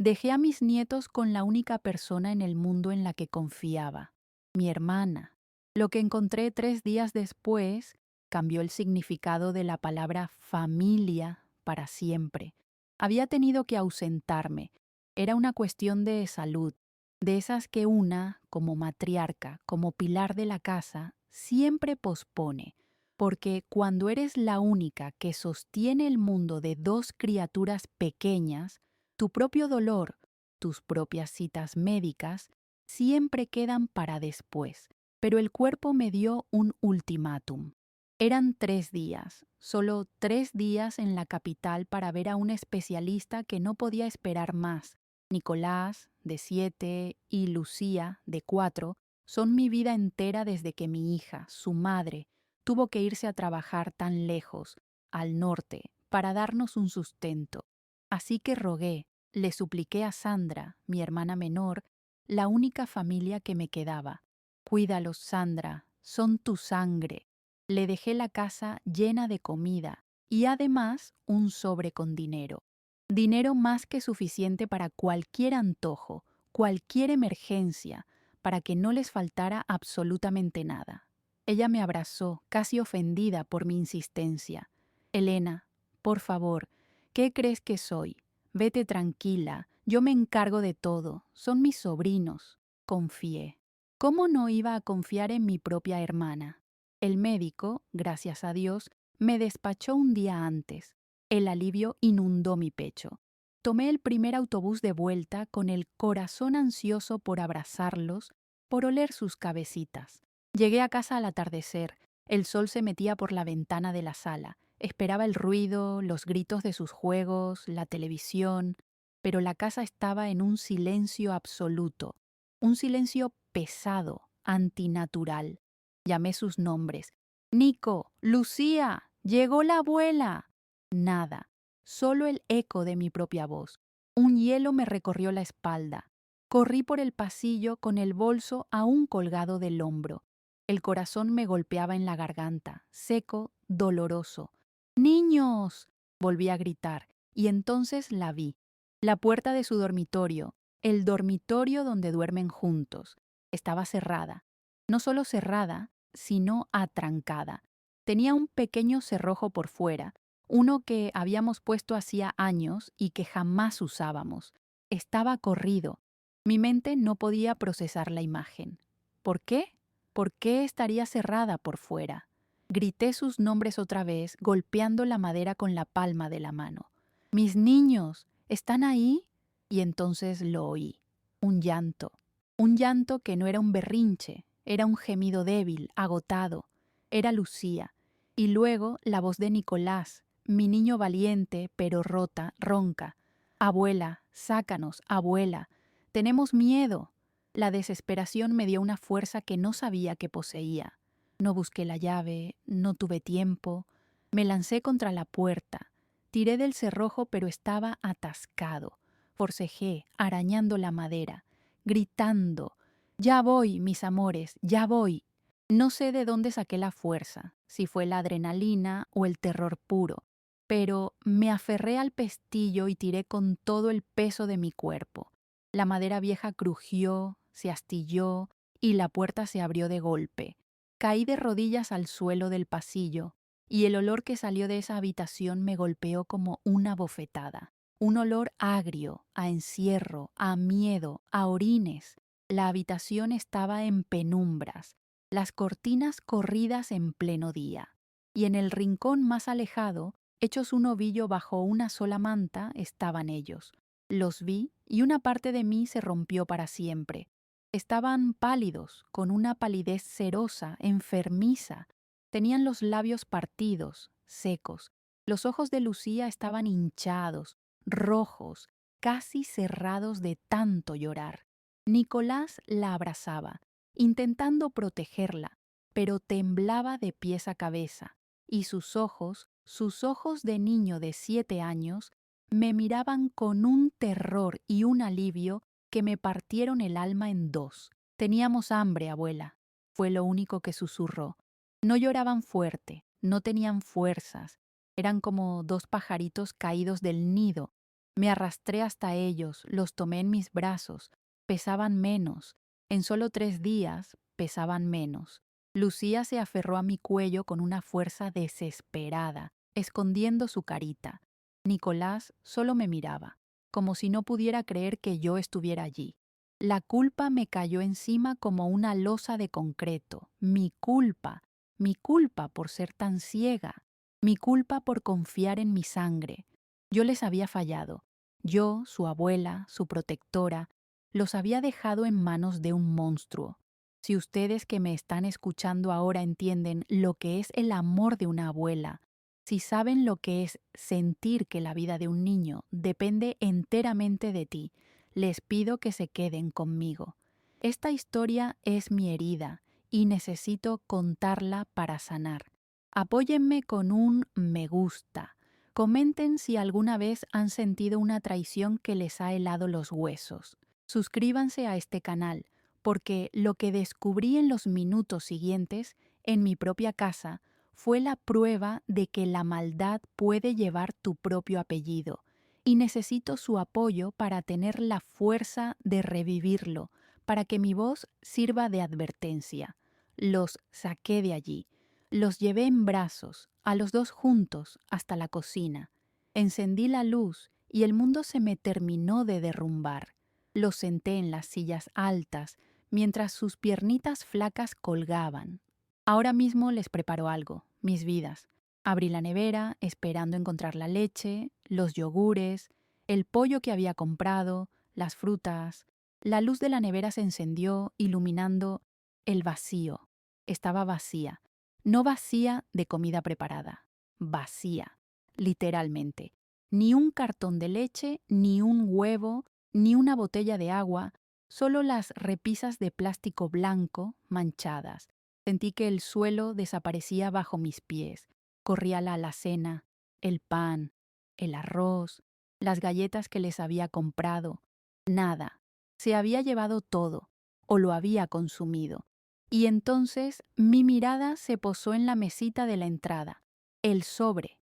Dejé a mis nietos con la única persona en el mundo en la que confiaba, mi hermana. Lo que encontré 3 días después cambió el significado de la palabra familia para siempre. Había tenido que ausentarme. Era una cuestión de salud, de esas que una, como matriarca, como pilar de la casa, siempre pospone, porque cuando eres la única que sostiene el mundo de dos criaturas pequeñas, tu propio dolor, tus propias citas médicas, siempre quedan para después, pero el cuerpo me dio un ultimátum. Eran 3 días, solo 3 días en la capital para ver a un especialista que no podía esperar más. Nicolás, de 7, y Lucía, de 4, son mi vida entera desde que mi hija, su madre, tuvo que irse a trabajar tan lejos, al norte, para darnos un sustento. Así que rogué, le supliqué a Sandra, mi hermana menor, la única familia que me quedaba. Cuídalos, Sandra, son tu sangre. Le dejé la casa llena de comida y además un sobre con dinero. Dinero más que suficiente para cualquier antojo, cualquier emergencia, para que no les faltara absolutamente nada. Ella me abrazó, casi ofendida por mi insistencia. Elena, por favor, ¿qué crees que soy? Vete tranquila, yo me encargo de todo, son mis sobrinos. Confié. ¿Cómo no iba a confiar en mi propia hermana? El médico, gracias a Dios, me despachó un día antes. El alivio inundó mi pecho. Tomé el primer autobús de vuelta con el corazón ansioso por abrazarlos, por oler sus cabecitas. Llegué a casa al atardecer. El sol se metía por la ventana de la sala. Esperaba el ruido, los gritos de sus juegos, la televisión, pero la casa estaba en un silencio absoluto, un silencio pesado, antinatural. Llamé sus nombres. Nico, Lucía, llegó la abuela. Nada, solo el eco de mi propia voz. Un hielo me recorrió la espalda. Corrí por el pasillo con el bolso aún colgado del hombro. El corazón me golpeaba en la garganta, seco, doloroso. ¡Niños! Volví a gritar, y entonces la vi. La puerta de su dormitorio, el dormitorio donde duermen juntos, estaba cerrada. No solo cerrada, sino atrancada. Tenía un pequeño cerrojo por fuera, uno que habíamos puesto hacía años y que jamás usábamos. Estaba corrido. Mi mente no podía procesar la imagen. ¿Por qué? ¿Por qué estaría cerrada por fuera? Grité sus nombres otra vez, golpeando la madera con la palma de la mano. «¡Mis niños! ¿Están ahí?» Y entonces lo oí. Un llanto. Un llanto que no era un berrinche, era un gemido débil, agotado. Era Lucía. Y luego la voz de Nicolás, mi niño valiente, pero rota, ronca. «Abuela, sácanos, abuela. Tenemos miedo». La desesperación me dio una fuerza que no sabía que poseía. No busqué la llave, no tuve tiempo. Me lancé contra la puerta. Tiré del cerrojo, pero estaba atascado. Forcejé, arañando la madera, gritando. «Ya voy, mis amores, ya voy». No sé de dónde saqué la fuerza, si fue la adrenalina o el terror puro, pero me aferré al pestillo y tiré con todo el peso de mi cuerpo. La madera vieja crujió, se astilló y la puerta se abrió de golpe. Caí de rodillas al suelo del pasillo y el olor que salió de esa habitación me golpeó como una bofetada. Un olor agrio, a encierro, a miedo, a orines. La habitación estaba en penumbras, las cortinas corridas en pleno día. Y en el rincón más alejado, hechos un ovillo bajo una sola manta, estaban ellos. Los vi y una parte de mí se rompió para siempre. Estaban pálidos, con una palidez cerosa, enfermiza. Tenían los labios partidos, secos. Los ojos de Lucía estaban hinchados, rojos, casi cerrados de tanto llorar. Nicolás la abrazaba, intentando protegerla, pero temblaba de pies a cabeza, y sus ojos de niño de 7 años, me miraban con un terror y un alivio que me partieron el alma en dos. «Teníamos hambre, abuela», fue lo único que susurró. No lloraban fuerte, no tenían fuerzas, eran como dos pajaritos caídos del nido, Me arrastré hasta ellos, los tomé en mis brazos. Pesaban menos. En solo 3 días pesaban menos. Lucía se aferró a mi cuello con una fuerza desesperada, escondiendo su carita. Nicolás solo me miraba, como si no pudiera creer que yo estuviera allí. La culpa me cayó encima como una losa de concreto. Mi culpa por ser tan ciega, mi culpa por confiar en mi sangre. Yo les había fallado. Yo, su abuela, su protectora, los había dejado en manos de un monstruo. Si ustedes que me están escuchando ahora entienden lo que es el amor de una abuela, si saben lo que es sentir que la vida de un niño depende enteramente de ti, les pido que se queden conmigo. Esta historia es mi herida y necesito contarla para sanar. Apóyenme con un me gusta. Comenten si alguna vez han sentido una traición que les ha helado los huesos. Suscríbanse a este canal, porque lo que descubrí en los minutos siguientes, en mi propia casa, fue la prueba de que la maldad puede llevar tu propio apellido, y necesito su apoyo para tener la fuerza de revivirlo, para que mi voz sirva de advertencia. Los saqué de allí. Los llevé en brazos, a los dos juntos, hasta la cocina. Encendí la luz y el mundo se me terminó de derrumbar. Los senté en las sillas altas, mientras sus piernitas flacas colgaban. Ahora mismo les preparo algo, mis vidas. Abrí la nevera, esperando encontrar la leche, los yogures, el pollo que había comprado, las frutas. La luz de la nevera se encendió, iluminando el vacío. Estaba vacía. No vacía de comida preparada, vacía, literalmente. Ni un cartón de leche, ni un huevo, ni una botella de agua, solo las repisas de plástico blanco manchadas. Sentí que el suelo desaparecía bajo mis pies. Corría la alacena, el pan, el arroz, las galletas que les había comprado. Nada. Se había llevado todo, o lo había consumido. Y entonces mi mirada se posó en la mesita de la entrada. El sobre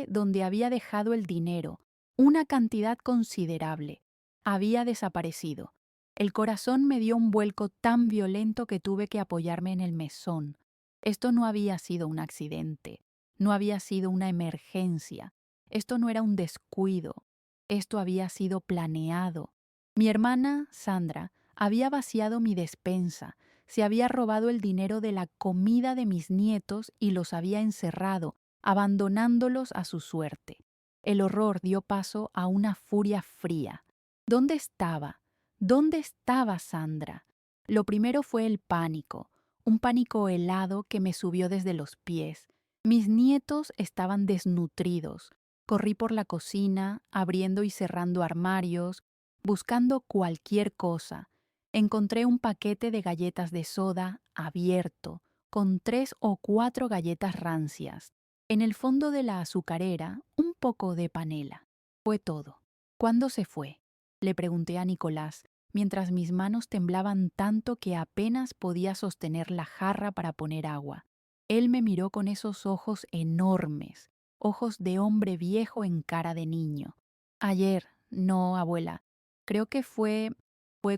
donde había dejado el dinero, una cantidad considerable. Había desaparecido. El corazón me dio un vuelco tan violento que tuve que apoyarme en el mesón. Esto no había sido un accidente, no había sido una emergencia, esto no era un descuido, esto había sido planeado. Mi hermana, Sandra, había vaciado mi despensa, se había robado el dinero de la comida de mis nietos y los había encerrado, abandonándolos a su suerte. El horror dio paso a una furia fría. ¿Dónde estaba? ¿Dónde estaba Sandra? Lo primero fue el pánico, un pánico helado que me subió desde los pies. Mis nietos estaban desnutridos. Corrí por la cocina, abriendo y cerrando armarios, buscando cualquier cosa. Encontré un paquete de galletas de soda abierto, con 3 o 4 galletas rancias. En el fondo de la azucarera, un poco de panela. Fue todo. ¿Cuándo se fue? Le pregunté a Nicolás, mientras mis manos temblaban tanto que apenas podía sostener la jarra para poner agua. Él me miró con esos ojos enormes, ojos de hombre viejo en cara de niño. Ayer, no, abuela, creo que fue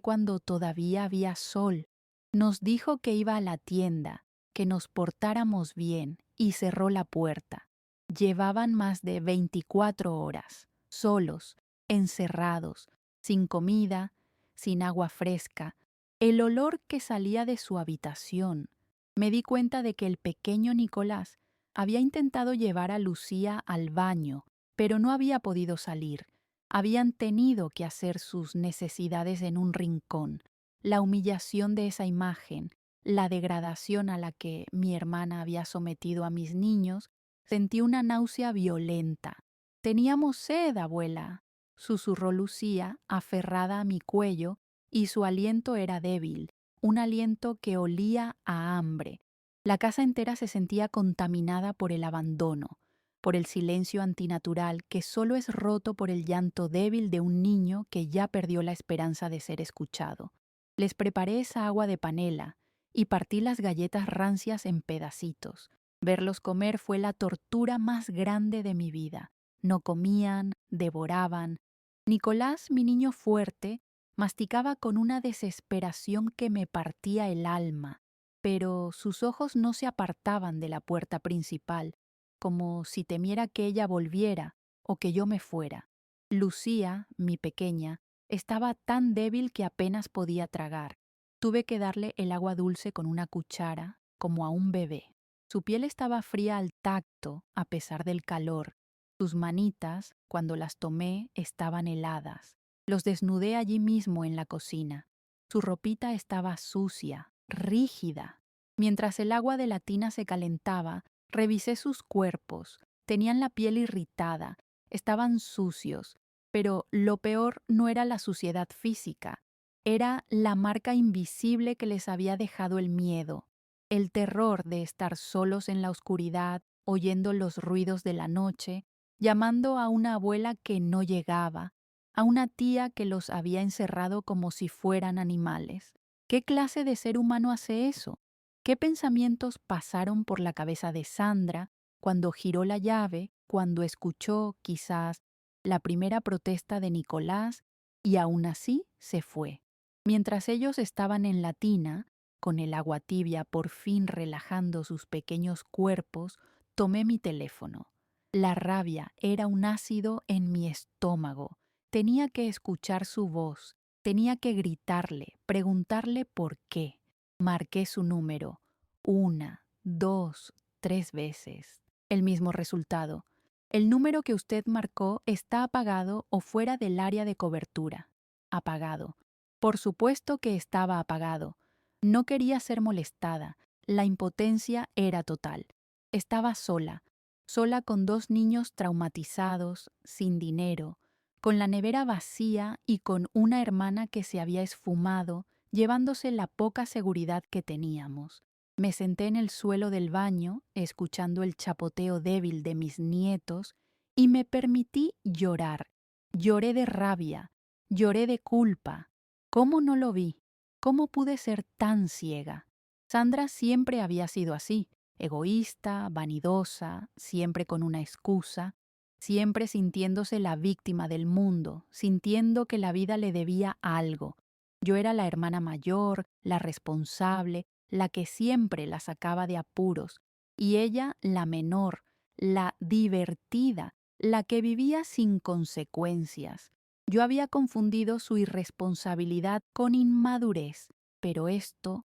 cuando todavía había sol. Nos dijo que iba a la tienda, que nos portáramos bien y cerró la puerta. Llevaban más de 24 horas, solos, encerrados, sin comida, sin agua fresca, el olor que salía de su habitación. Me di cuenta de que el pequeño Nicolás había intentado llevar a Lucía al baño, pero no había podido salir. Habían tenido que hacer sus necesidades en un rincón. La humillación de esa imagen, la degradación a la que mi hermana había sometido a mis niños, sentí una náusea violenta. «Teníamos sed, abuela», susurró Lucía, aferrada a mi cuello, y su aliento era débil, un aliento que olía a hambre. La casa entera se sentía contaminada por el abandono, por el silencio antinatural que solo es roto por el llanto débil de un niño que ya perdió la esperanza de ser escuchado. Les preparé esa agua de panela y partí las galletas rancias en pedacitos. Verlos comer fue la tortura más grande de mi vida. No comían, devoraban. Nicolás, mi niño fuerte, masticaba con una desesperación que me partía el alma, pero sus ojos no se apartaban de la puerta principal, como si temiera que ella volviera o que yo me fuera. Lucía, mi pequeña, estaba tan débil que apenas podía tragar. Tuve que darle el agua dulce con una cuchara, como a un bebé. Su piel estaba fría al tacto, a pesar del calor. Sus manitas, cuando las tomé, estaban heladas. Los desnudé allí mismo en la cocina. Su ropita estaba sucia, rígida. Mientras el agua de la tina se calentaba, revisé sus cuerpos. Tenían la piel irritada, estaban sucios, pero lo peor no era la suciedad física, era la marca invisible que les había dejado el miedo, el terror de estar solos en la oscuridad, oyendo los ruidos de la noche, llamando a una abuela que no llegaba, a una tía que los había encerrado como si fueran animales. ¿Qué clase de ser humano hace eso? ¿Qué pensamientos pasaron por la cabeza de Sandra cuando giró la llave, cuando escuchó, quizás, la primera protesta de Nicolás y aún así se fue? Mientras ellos estaban en la tina, con el agua tibia por fin relajando sus pequeños cuerpos, tomé mi teléfono. La rabia era un ácido en mi estómago. Tenía que escuchar su voz, tenía que gritarle, preguntarle por qué. Marqué su número, 1, 2, 3 veces. El mismo resultado. El número que usted marcó está apagado o fuera del área de cobertura. Apagado. Por supuesto que estaba apagado. No quería ser molestada. La impotencia era total. Estaba sola, sola con 2 niños traumatizados, sin dinero, con la nevera vacía y con una hermana que se había esfumado, llevándose la poca seguridad que teníamos. Me senté en el suelo del baño, escuchando el chapoteo débil de mis nietos, y me permití llorar. Lloré de rabia, lloré de culpa. ¿Cómo no lo vi? ¿Cómo pude ser tan ciega? Sandra siempre había sido así, egoísta, vanidosa, siempre con una excusa, siempre sintiéndose la víctima del mundo, sintiendo que la vida le debía algo. Yo era la hermana mayor, la responsable, la que siempre la sacaba de apuros, y ella la menor, la divertida, la que vivía sin consecuencias. Yo había confundido su irresponsabilidad con inmadurez, pero esto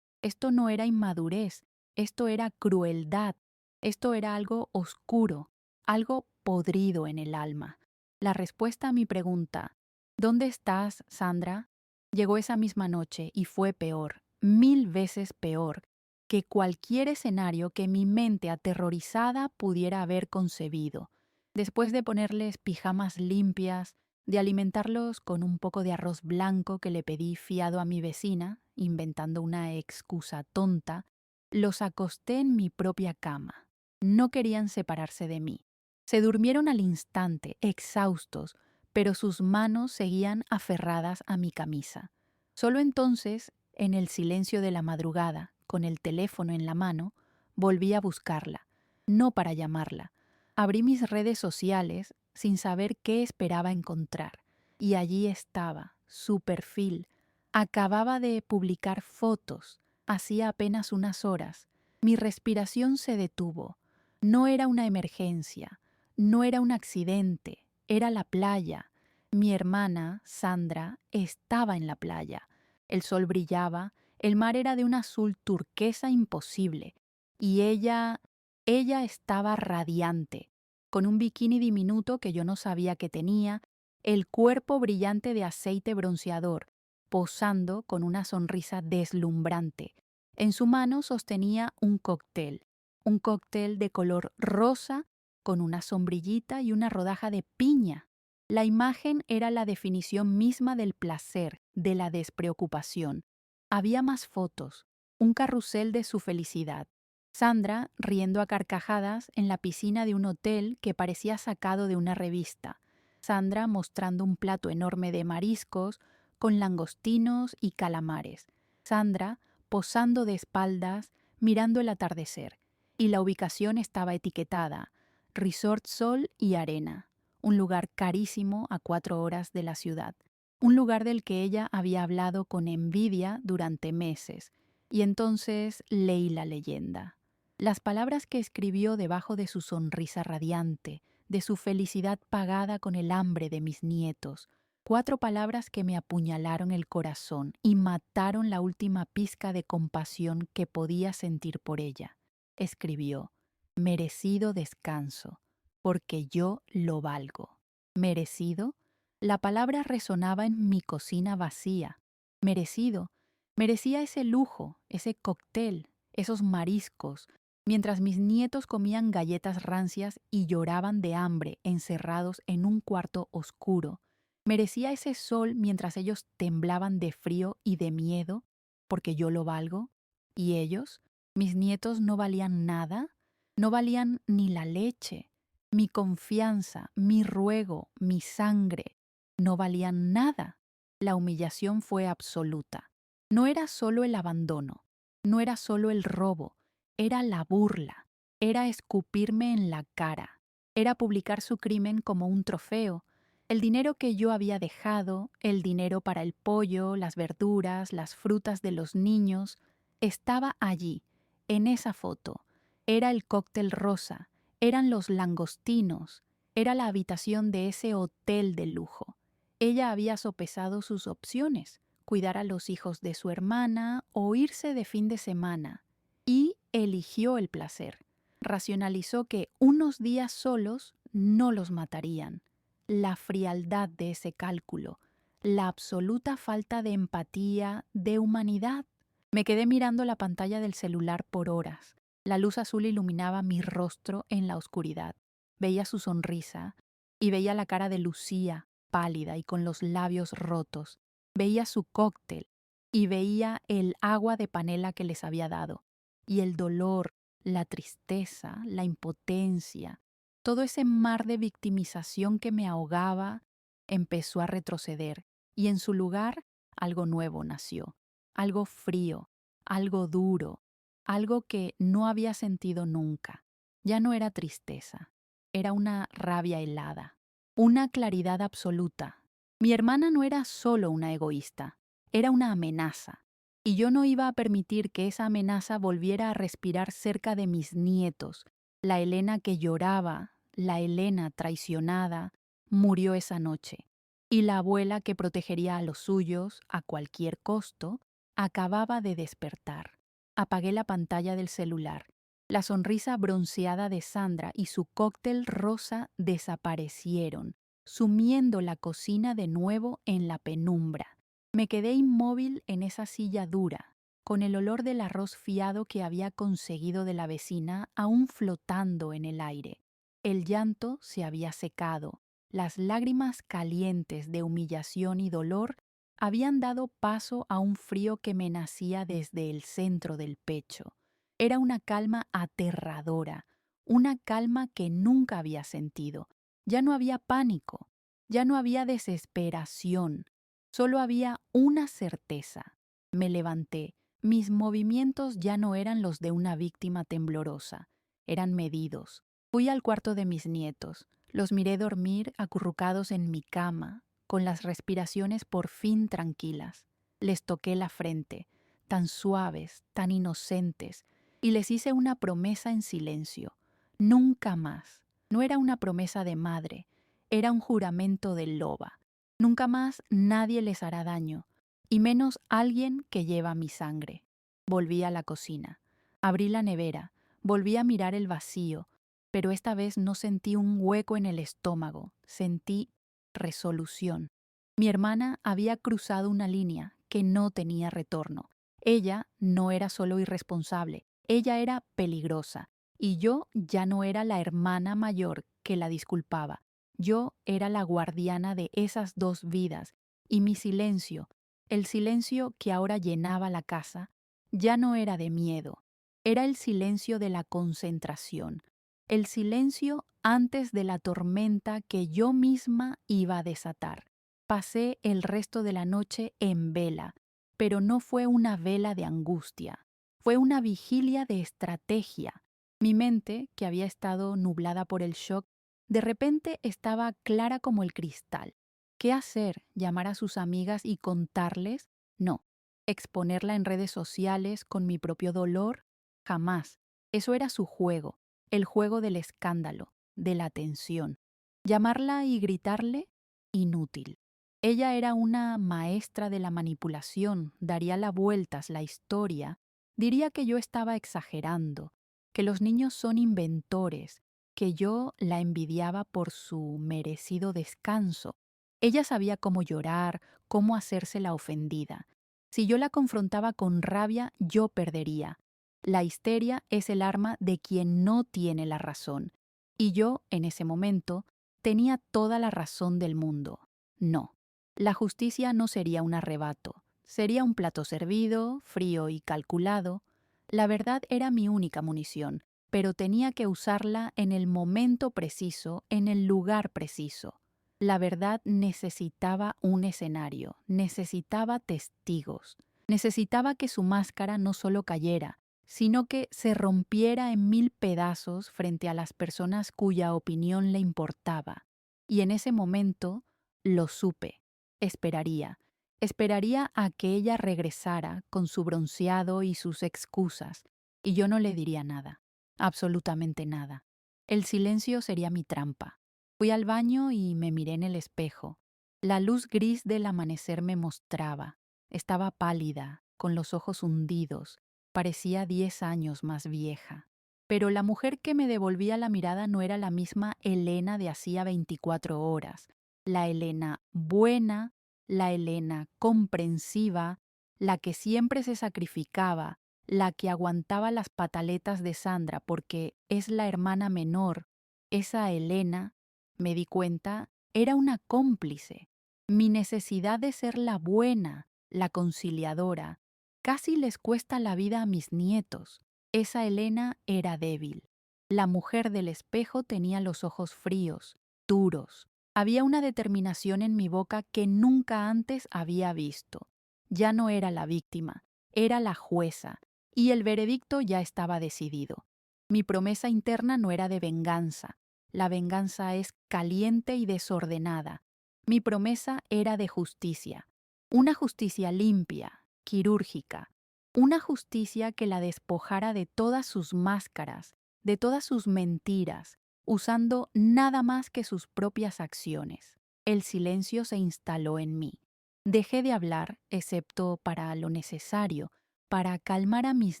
no era inmadurez, esto era crueldad, esto era algo oscuro, algo podrido en el alma. La respuesta a mi pregunta, ¿dónde estás, Sandra?, llegó esa misma noche y fue peor, 1000 veces peor, que cualquier escenario que mi mente aterrorizada pudiera haber concebido. Después de ponerles pijamas limpias, de alimentarlos con un poco de arroz blanco que le pedí fiado a mi vecina, inventando una excusa tonta, los acosté en mi propia cama. No querían separarse de mí. Se durmieron al instante, exhaustos, pero sus manos seguían aferradas a mi camisa. Solo entonces, en el silencio de la madrugada, con el teléfono en la mano, volví a buscarla, no para llamarla. Abrí mis redes sociales sin saber qué esperaba encontrar, y allí estaba, su perfil. Acababa de publicar fotos, hacía apenas unas horas. Mi respiración se detuvo. No era una emergencia, no era un accidente, era la playa. Mi hermana, Sandra, estaba en la playa. El sol brillaba, el mar era de un azul turquesa imposible, y ella estaba radiante, con un bikini diminuto que yo no sabía que tenía, el cuerpo brillante de aceite bronceador, posando con una sonrisa deslumbrante. En su mano sostenía un cóctel de color rosa con una sombrillita y una rodaja de piña. La imagen era la definición misma del placer, de la despreocupación. Había más fotos, un carrusel de su felicidad. Sandra riendo a carcajadas en la piscina de un hotel que parecía sacado de una revista. Sandra mostrando un plato enorme de mariscos con langostinos y calamares. Sandra posando de espaldas, mirando el atardecer. Y la ubicación estaba etiquetada: Resort Sol y Arena. un lugar carísimo a 4 horas de la ciudad, un lugar del que ella había hablado con envidia durante meses. Y entonces leí la leyenda. Las palabras que escribió debajo de su sonrisa radiante, de su felicidad pagada con el hambre de mis nietos, 4 palabras que me apuñalaron el corazón y mataron la última pizca de compasión que podía sentir por ella. Escribió: merecido descanso, porque yo lo valgo. ¿Merecido? La palabra resonaba en mi cocina vacía. Merecido. Merecía ese lujo, ese cóctel, esos mariscos, mientras mis nietos comían galletas rancias y lloraban de hambre encerrados en un cuarto oscuro. Merecía ese sol mientras ellos temblaban de frío y de miedo, porque yo lo valgo. ¿Y ellos? ¿Mis nietos no valían nada? No valían ni la leche. Mi confianza, mi ruego, mi sangre, no valían nada. La humillación fue absoluta. No era solo el abandono, no era solo el robo, era la burla, era escupirme en la cara, era publicar su crimen como un trofeo. El dinero que yo había dejado, el dinero para el pollo, las verduras, las frutas de los niños, estaba allí, en esa foto. Era el cóctel rosa, eran los langostinos, era la habitación de ese hotel de lujo. Ella había sopesado sus opciones: cuidar a los hijos de su hermana o irse de fin de semana, y eligió el placer. Racionalizó que unos días solos no los matarían. La frialdad de ese cálculo, la absoluta falta de empatía, de humanidad. Me quedé mirando la pantalla del celular por horas. La luz azul iluminaba mi rostro en la oscuridad. Veía su sonrisa y veía la cara de Lucía, pálida y con los labios rotos. Veía su cóctel y veía el agua de panela que les había dado. Y el dolor, la tristeza, la impotencia, todo ese mar de victimización que me ahogaba, empezó a retroceder, y en su lugar algo nuevo nació, algo frío, algo duro, algo que no había sentido nunca. Ya no era tristeza, era una rabia helada, una claridad absoluta. Mi hermana no era solo una egoísta, era una amenaza, y yo no iba a permitir que esa amenaza volviera a respirar cerca de mis nietos. La Elena que lloraba, la Elena traicionada, murió esa noche, y la abuela que protegería a los suyos a cualquier costo acababa de despertar. Apagué la pantalla del celular. La sonrisa bronceada de Sandra y su cóctel rosa desaparecieron, sumiendo la cocina de nuevo en la penumbra. Me quedé inmóvil en esa silla dura, con el olor del arroz fiado que había conseguido de la vecina aún flotando en el aire. El llanto se había secado, las lágrimas calientes de humillación y dolor habían dado paso a un frío que me nacía desde el centro del pecho. Era una calma aterradora, una calma que nunca había sentido. Ya no había pánico, ya no había desesperación, solo había una certeza. Me levanté. Mis movimientos ya no eran los de una víctima temblorosa, eran medidos. Fui al cuarto de mis nietos. Los miré dormir acurrucados en mi cama, con las respiraciones por fin tranquilas. Les toqué la frente, tan suaves, tan inocentes, y les hice una promesa en silencio. Nunca más. No era una promesa de madre, era un juramento de loba. Nunca más nadie les hará daño, y menos alguien que lleva mi sangre. Volví a la cocina. Abrí la nevera, volví a mirar el vacío, pero esta vez no sentí un hueco en el estómago, sentí resolución. Mi hermana había cruzado una línea que no tenía retorno. Ella no era solo irresponsable, ella era peligrosa, y yo ya no era la hermana mayor que la disculpaba. Yo era la guardiana de esas dos vidas, y mi silencio, el silencio que ahora llenaba la casa, ya no era de miedo, era el silencio de la concentración, el silencio antes de la tormenta que yo misma iba a desatar. Pasé el resto de la noche en vela, pero no fue una vela de angustia, fue una vigilia de estrategia. Mi mente, que había estado nublada por el shock, De repente estaba clara como el cristal. ¿Qué hacer? ¿Llamar a sus amigas y contarles? No. ¿Exponerla en redes sociales con mi propio dolor? Jamás. Eso era su juego, el juego del escándalo, de la tensión. ¿Llamarla y gritarle? Inútil. Ella era una maestra de la manipulación, daría la vueltas la historia, diría que yo estaba exagerando, que los niños son inventores, que yo la envidiaba por su merecido descanso. Ella sabía cómo llorar, cómo hacerse la ofendida. Si yo la confrontaba con rabia, yo perdería. La histeria es el arma de quien no tiene la razón. Y yo, en ese momento, tenía toda la razón del mundo. No, la justicia no sería un arrebato, sería un plato servido, frío y calculado. La verdad era mi única munición, pero tenía que usarla en el momento preciso, en el lugar preciso. La verdad necesitaba un escenario, necesitaba testigos, necesitaba que su máscara no solo cayera, sino que se rompiera en mil pedazos frente a las personas cuya opinión le importaba. Y en ese momento lo supe. Esperaría. Esperaría a que ella regresara con su bronceado y sus excusas, y yo no le diría nada, absolutamente nada. El silencio sería mi trampa. Fui al baño y me miré en el espejo. La luz gris del amanecer me mostraba. Estaba pálida, con los ojos hundidos. Parecía 10 años más vieja. Pero la mujer que me devolvía la mirada no era la misma Elena de hacía 24 horas. La Elena buena, la Elena comprensiva, la que siempre se sacrificaba, la que aguantaba las pataletas de Sandra porque es la hermana menor. Esa Elena, me di cuenta, era una cómplice. Mi necesidad de ser la buena, la conciliadora, casi les cuesta la vida a mis nietos. Esa Elena era débil. La mujer del espejo tenía los ojos fríos, duros. Había una determinación en mi boca que nunca antes había visto. Ya no era la víctima, era la jueza, y el veredicto ya estaba decidido. Mi promesa interna no era de venganza. La venganza es caliente y desordenada. Mi promesa era de justicia. Una justicia limpia, quirúrgica. Una justicia que la despojara de todas sus máscaras, de todas sus mentiras, usando nada más que sus propias acciones. El silencio se instaló en mí. Dejé de hablar, excepto para lo necesario, para calmar a mis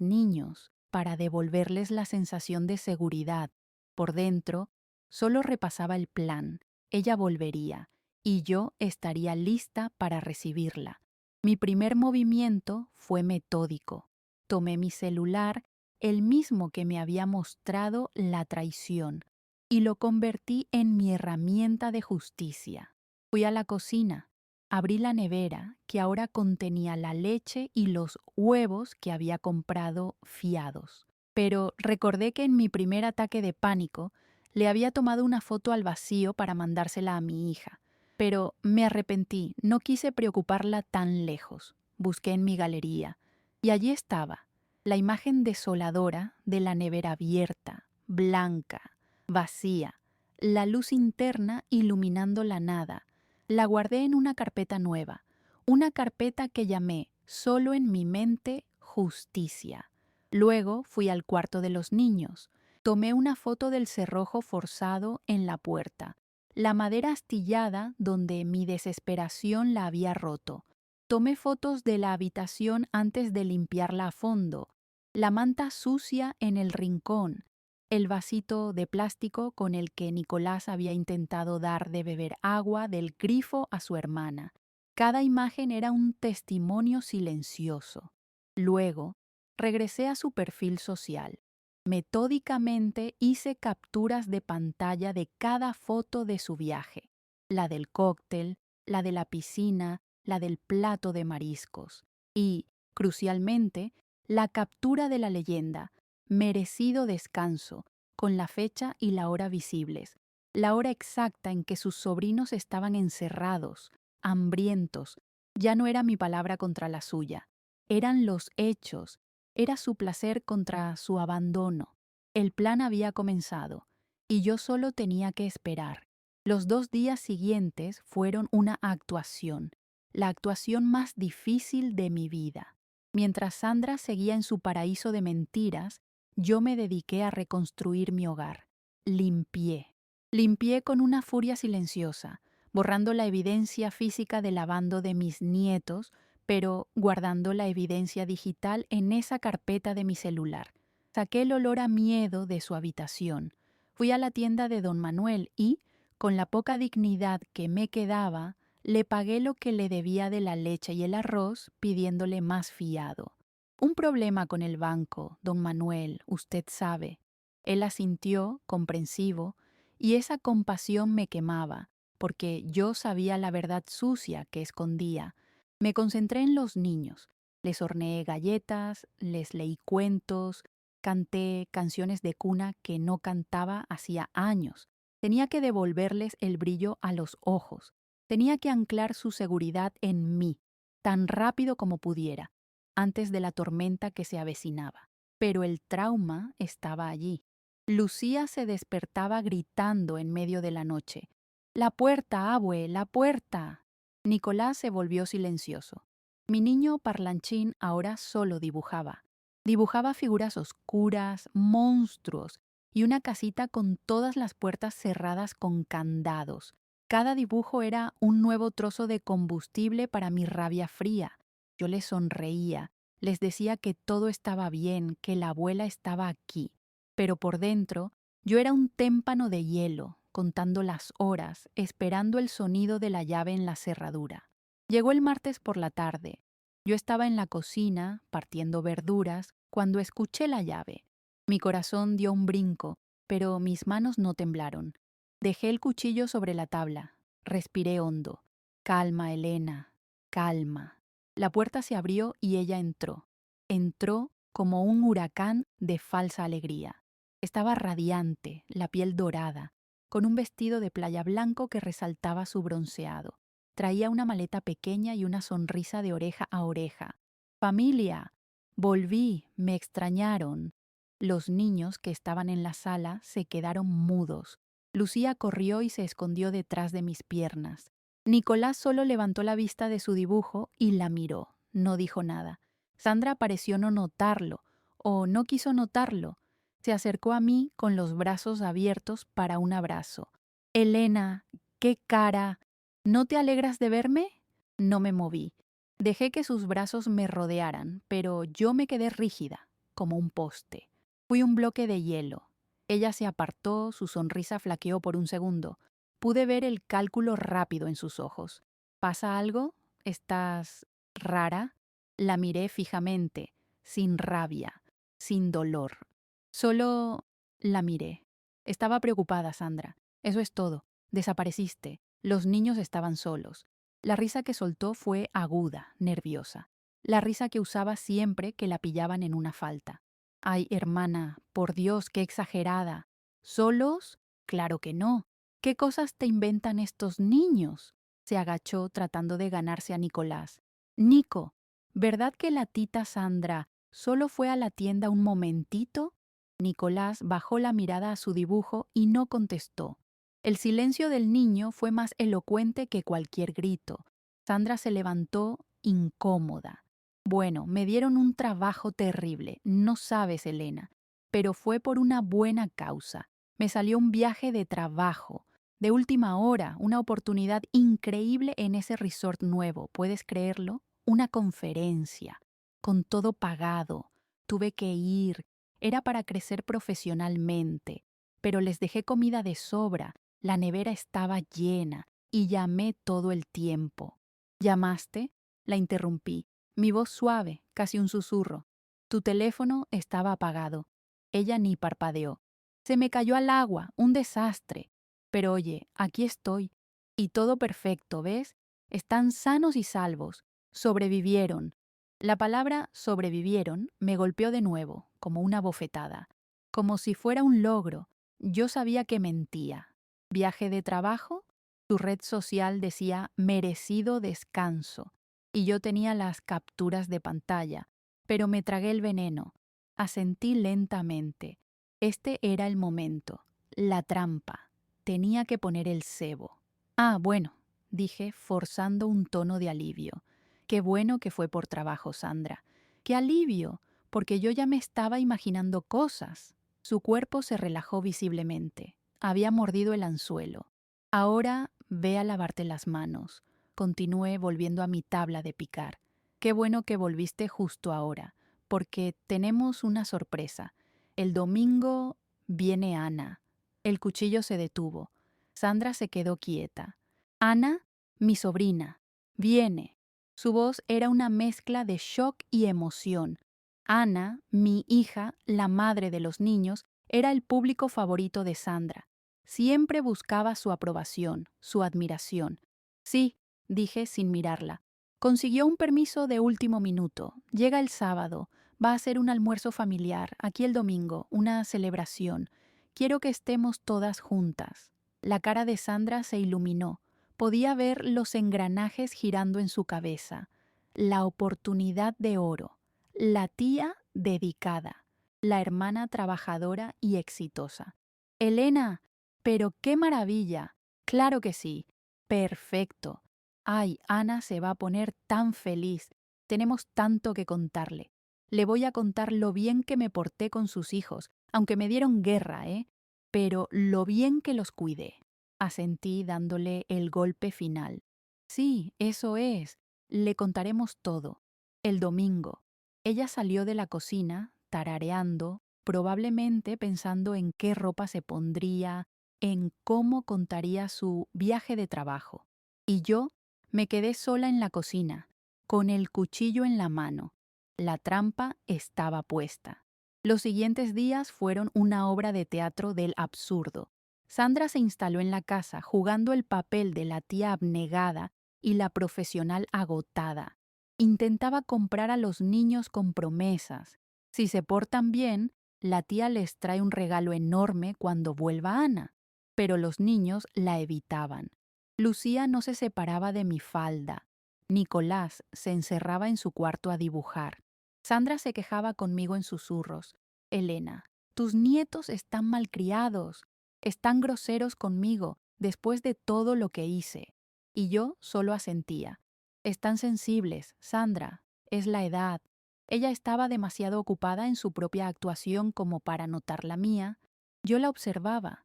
niños, para devolverles la sensación de seguridad. Por dentro, solo repasaba el plan. Ella volvería, y yo estaría lista para recibirla. Mi primer movimiento fue metódico. Tomé mi celular, el mismo que me había mostrado la traición, y lo convertí en mi herramienta de justicia. Fui a la cocina, abrí la nevera, que ahora contenía la leche y los huevos que había comprado fiados. Pero recordé que en mi primer ataque de pánico le había tomado una foto al vacío para mandársela a mi hija. Pero me arrepentí, no quise preocuparla tan lejos. Busqué en mi galería, y allí estaba, la imagen desoladora de la nevera abierta, blanca, vacía, la luz interna iluminando la nada. La guardé en una carpeta nueva, una carpeta que llamé, solo en mi mente, justicia. Luego fui al cuarto de los niños. Tomé una foto del cerrojo forzado en la puerta, la madera astillada donde mi desesperación la había roto. Tomé fotos de la habitación antes de limpiarla a fondo, la manta sucia en el rincón, el vasito de plástico con el que Nicolás había intentado dar de beber agua del grifo a su hermana. Cada imagen era un testimonio silencioso. Luego, regresé a su perfil social. Metódicamente hice capturas de pantalla de cada foto de su viaje, la del cóctel, la de la piscina, la del plato de mariscos y, crucialmente, la captura de la leyenda, merecido descanso, con la fecha y la hora visibles, la hora exacta en que sus sobrinos estaban encerrados, hambrientos. Ya no era mi palabra contra la suya, eran los hechos, era su placer contra su abandono. El plan había comenzado, y yo solo tenía que esperar. Los 2 días siguientes fueron una actuación, la actuación más difícil de mi vida. Mientras Sandra seguía en su paraíso de mentiras, yo me dediqué a reconstruir mi hogar. Limpié. Limpié con una furia silenciosa, borrando la evidencia física del lavando de mis nietos, pero guardando la evidencia digital en esa carpeta de mi celular. Saqué el olor a miedo de su habitación. Fui a la tienda de don Manuel y, con la poca dignidad que me quedaba, le pagué lo que le debía de la leche y el arroz, pidiéndole más fiado. Un problema con el banco, don Manuel, usted sabe. Él asintió, comprensivo, y esa compasión me quemaba, porque yo sabía la verdad sucia que escondía. Me concentré en los niños. Les horneé galletas, les leí cuentos, canté canciones de cuna que no cantaba hacía años. Tenía que devolverles el brillo a los ojos. Tenía que anclar su seguridad en mí, tan rápido como pudiera, antes de la tormenta que se avecinaba. Pero el trauma estaba allí. Lucía se despertaba gritando en medio de la noche. «¡La puerta, abue! ¡La puerta!». Nicolás se volvió silencioso. Mi niño parlanchín ahora solo dibujaba. Dibujaba figuras oscuras, monstruos, y una casita con todas las puertas cerradas con candados. Cada dibujo era un nuevo trozo de combustible para mi rabia fría. Yo les sonreía, les decía que todo estaba bien, que la abuela estaba aquí. Pero por dentro, yo era un témpano de hielo, contando las horas, esperando el sonido de la llave en la cerradura. Llegó el martes por la tarde. Yo estaba en la cocina, partiendo verduras, cuando escuché la llave. Mi corazón dio un brinco, pero mis manos no temblaron. Dejé el cuchillo sobre la tabla. Respiré hondo. «Calma, Elena, calma». La puerta se abrió y ella entró. Entró como un huracán de falsa alegría. Estaba radiante, la piel dorada, con un vestido de playa blanco que resaltaba su bronceado. Traía una maleta pequeña y una sonrisa de oreja a oreja. «Familia, volví, me extrañaron». Los niños que estaban en la sala se quedaron mudos. Lucía corrió y se escondió detrás de mis piernas. Nicolás solo levantó la vista de su dibujo y la miró. No dijo nada. Sandra pareció no notarlo, o no quiso notarlo. Se acercó a mí con los brazos abiertos para un abrazo. «Elena, qué cara. ¿No te alegras de verme?». No me moví. Dejé que sus brazos me rodearan, pero yo me quedé rígida, como un poste. Fui un bloque de hielo. Ella se apartó, su sonrisa flaqueó por un segundo. Pude ver el cálculo rápido en sus ojos. «¿Pasa algo? ¿Estás rara?». La miré fijamente, sin rabia, sin dolor. Solo la miré. «Estaba preocupada, Sandra. Eso es todo. Desapareciste. Los niños estaban solos». La risa que soltó fue aguda, nerviosa. La risa que usaba siempre que la pillaban en una falta. «Ay, hermana, por Dios, qué exagerada». «¿Solos? Claro que no. ¿Qué cosas te inventan estos niños?». Se agachó tratando de ganarse a Nicolás. «Nico, ¿verdad que la tita Sandra solo fue a la tienda un momentito?». Nicolás bajó la mirada a su dibujo y no contestó. El silencio del niño fue más elocuente que cualquier grito. Sandra se levantó incómoda. «Bueno, me dieron un trabajo terrible, no sabes, Elena, pero fue por una buena causa. Me salió un viaje de trabajo, de última hora, una oportunidad increíble en ese resort nuevo, ¿puedes creerlo? Una conferencia, con todo pagado. Tuve que ir, era para crecer profesionalmente, pero les dejé comida de sobra, la nevera estaba llena y llamé todo el tiempo». «¿Llamaste?». La interrumpí. Mi voz suave, casi un susurro. «Tu teléfono estaba apagado». Ella ni parpadeó. «Se me cayó al agua, un desastre. Pero oye, aquí estoy. Y todo perfecto, ¿ves? Están sanos y salvos. Sobrevivieron». La palabra sobrevivieron me golpeó de nuevo, como una bofetada. Como si fuera un logro. Yo sabía que mentía. ¿Viaje de trabajo? Su red social decía merecido descanso. Y yo tenía las capturas de pantalla, pero me tragué el veneno. Asentí lentamente. Este era el momento. La trampa. Tenía que poner el cebo. Ah, bueno, dije, forzando un tono de alivio. Qué bueno que fue por trabajo, Sandra. Qué alivio, porque yo ya me estaba imaginando cosas. Su cuerpo se relajó visiblemente. Había mordido el anzuelo. Ahora ve a lavarte las manos. Continué volviendo a mi tabla de picar. Qué bueno que volviste justo ahora, porque tenemos una sorpresa. El domingo viene Ana. El cuchillo se detuvo. Sandra se quedó quieta. Ana, mi sobrina, viene. Su voz era una mezcla de shock y emoción. Ana, mi hija, la madre de los niños, era el público favorito de Sandra. Siempre buscaba su aprobación, su admiración. Sí, dije sin mirarla. Consiguió un permiso de último minuto. Llega el sábado. Va a ser un almuerzo familiar, aquí el domingo, una celebración. Quiero que estemos todas juntas. La cara de Sandra se iluminó. Podía ver los engranajes girando en su cabeza. La oportunidad de oro. La tía dedicada. La hermana trabajadora y exitosa. Elena, pero qué maravilla. Claro que sí. Perfecto. Ay, Ana se va a poner tan feliz. Tenemos tanto que contarle. Le voy a contar lo bien que me porté con sus hijos, aunque me dieron guerra, ¿eh? Pero lo bien que los cuidé. Asentí dándole el golpe final. Sí, eso es. Le contaremos todo. El domingo. Ella salió de la cocina, tarareando, probablemente pensando en qué ropa se pondría, en cómo contaría su viaje de trabajo. Y yo me quedé sola en la cocina, con el cuchillo en la mano. La trampa estaba puesta. Los siguientes días fueron una obra de teatro del absurdo. Sandra se instaló en la casa jugando el papel de la tía abnegada y la profesional agotada. Intentaba comprar a los niños con promesas. Si se portan bien, la tía les trae un regalo enorme cuando vuelva Ana. Pero los niños la evitaban. Lucía no se separaba de mi falda. Nicolás se encerraba en su cuarto a dibujar. Sandra se quejaba conmigo en susurros. Elena, tus nietos están malcriados, están groseros conmigo después de todo lo que hice. Y yo solo asentía. Están sensibles, Sandra, es la edad. Ella estaba demasiado ocupada en su propia actuación como para notar la mía. Yo la observaba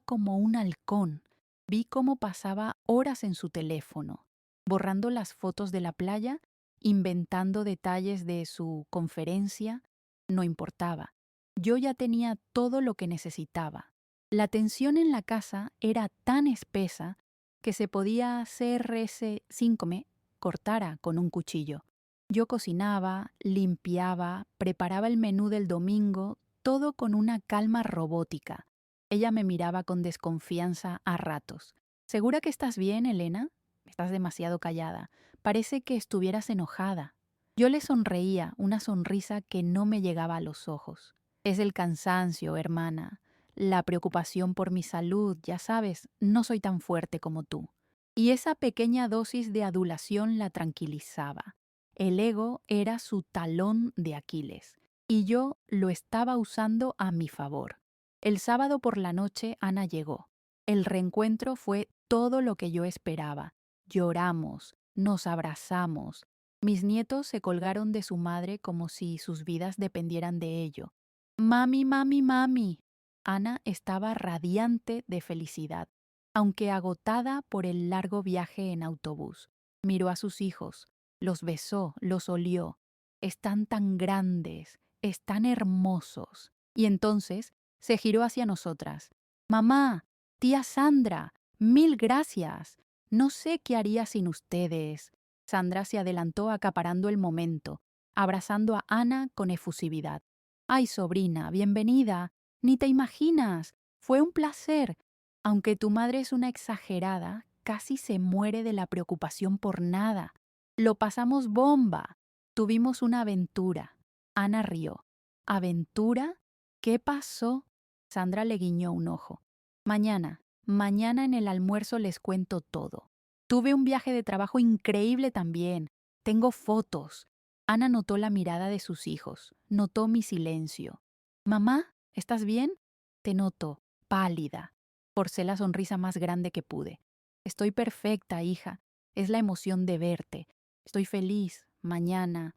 como un halcón. Vi cómo pasaba horas en su teléfono, borrando las fotos de la playa, inventando detalles de su conferencia. No importaba. Yo ya tenía todo lo que necesitaba. La tensión en la casa era tan espesa que se podía hacer ese síncome cortara con un cuchillo. Yo cocinaba, limpiaba, preparaba el menú del domingo, todo con una calma robótica. Ella me miraba con desconfianza a ratos. ¿Segura que estás bien, Elena? Estás demasiado callada. Parece que estuvieras enojada. Yo le sonreía, una sonrisa que no me llegaba a los ojos. Es el cansancio, hermana. La preocupación por mi salud, ya sabes, no soy tan fuerte como tú. Y esa pequeña dosis de adulación la tranquilizaba. El ego era su talón de Aquiles, y yo lo estaba usando a mi favor. El sábado por la noche Ana llegó. El reencuentro fue todo lo que yo esperaba. Lloramos, nos abrazamos. Mis nietos se colgaron de su madre como si sus vidas dependieran de ello. Mami, mami, mami. Ana estaba radiante de felicidad, aunque agotada por el largo viaje en autobús. Miró a sus hijos, los besó, los olió. Están tan grandes, están hermosos. Y entonces se giró hacia nosotras. Mamá, tía Sandra, mil gracias. No sé qué haría sin ustedes. Sandra se adelantó acaparando el momento, abrazando a Ana con efusividad. Ay, sobrina, bienvenida. Ni te imaginas. Fue un placer. Aunque tu madre es una exagerada, casi se muere de la preocupación por nada. Lo pasamos bomba. Tuvimos una aventura. Ana rió. ¿Aventura? ¿Qué pasó? Sandra le guiñó un ojo. Mañana en el almuerzo les cuento todo. Tuve un viaje de trabajo increíble también. Tengo fotos. Ana notó la mirada de sus hijos, notó mi silencio. Mamá, ¿estás bien? Te noto. pálida. Forcé la sonrisa más grande que pude. Estoy perfecta, hija. Es la emoción de verte. Estoy feliz. Mañana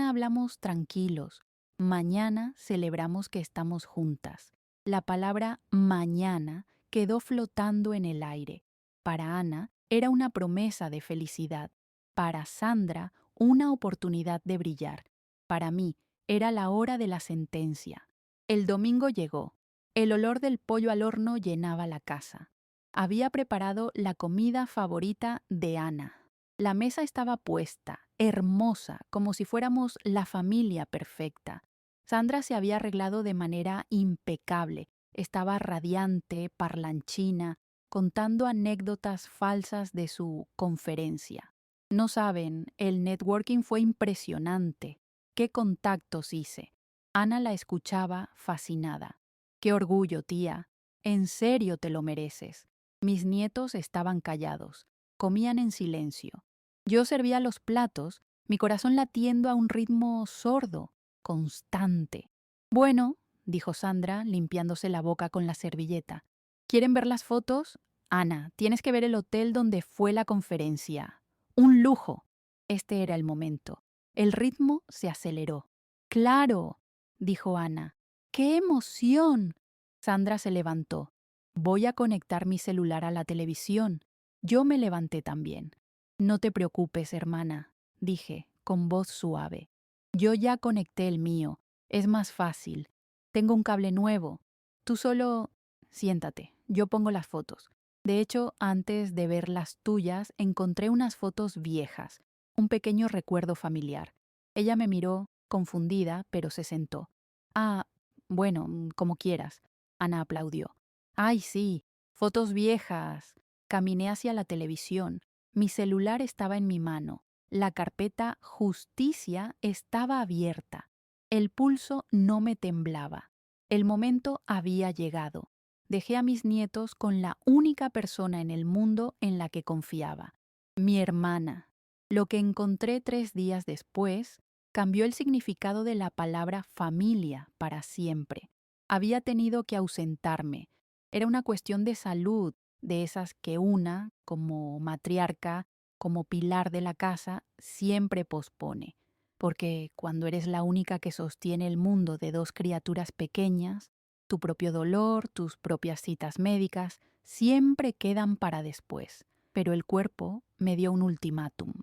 hablamos tranquilos. Mañana celebramos que estamos juntas. La palabra mañana quedó flotando en el aire. Para Ana era una promesa de felicidad. Para Sandra, una oportunidad de brillar. Para mí, era la hora de la sentencia. El domingo llegó. El olor del pollo al horno llenaba la casa. Había preparado la comida favorita de Ana. La mesa estaba puesta, hermosa, como si fuéramos la familia perfecta. Sandra se había arreglado de manera impecable. Estaba radiante, parlanchina, contando anécdotas falsas de su conferencia. No saben, el networking fue impresionante. ¿Qué contactos hice? Ana la escuchaba fascinada. Qué orgullo, tía. En serio te lo mereces. Mis nietos estaban callados. Comían en silencio. Yo servía los platos, mi corazón latiendo a un ritmo sordo, constante. Bueno, dijo Sandra, limpiándose la boca con la servilleta. ¿Quieren ver las fotos? Ana, tienes que ver el hotel donde fue la conferencia. Un lujo. Este era el momento. El ritmo se aceleró. Claro, dijo Ana. ¡Qué emoción! Sandra se levantó. Voy a conectar mi celular a la televisión. Yo me levanté también. No te preocupes, hermana, dije, con voz suave. Yo ya conecté el mío. Es más fácil. Tengo un cable nuevo. Tú solo... Siéntate, yo pongo las fotos. De hecho, antes de ver las tuyas, encontré unas fotos viejas, un pequeño recuerdo familiar. Ella me miró, confundida, pero se sentó. Ah, bueno, como quieras. Ana aplaudió. Ay, sí, fotos viejas. Caminé hacia la televisión. Mi celular estaba en mi mano. La carpeta Justicia estaba abierta. El pulso no me temblaba. El momento había llegado. Dejé a mis nietos con la única persona en el mundo en la que confiaba, mi hermana. Lo que encontré 3 días después cambió el significado de la palabra familia para siempre. Había tenido que ausentarme. Era una cuestión de salud, de esas que una, como matriarca, como pilar de la casa, siempre pospone. Porque cuando eres la única que sostiene el mundo de 2 criaturas pequeñas, tu propio dolor, tus propias citas médicas, siempre quedan para después. Pero el cuerpo me dio un ultimátum.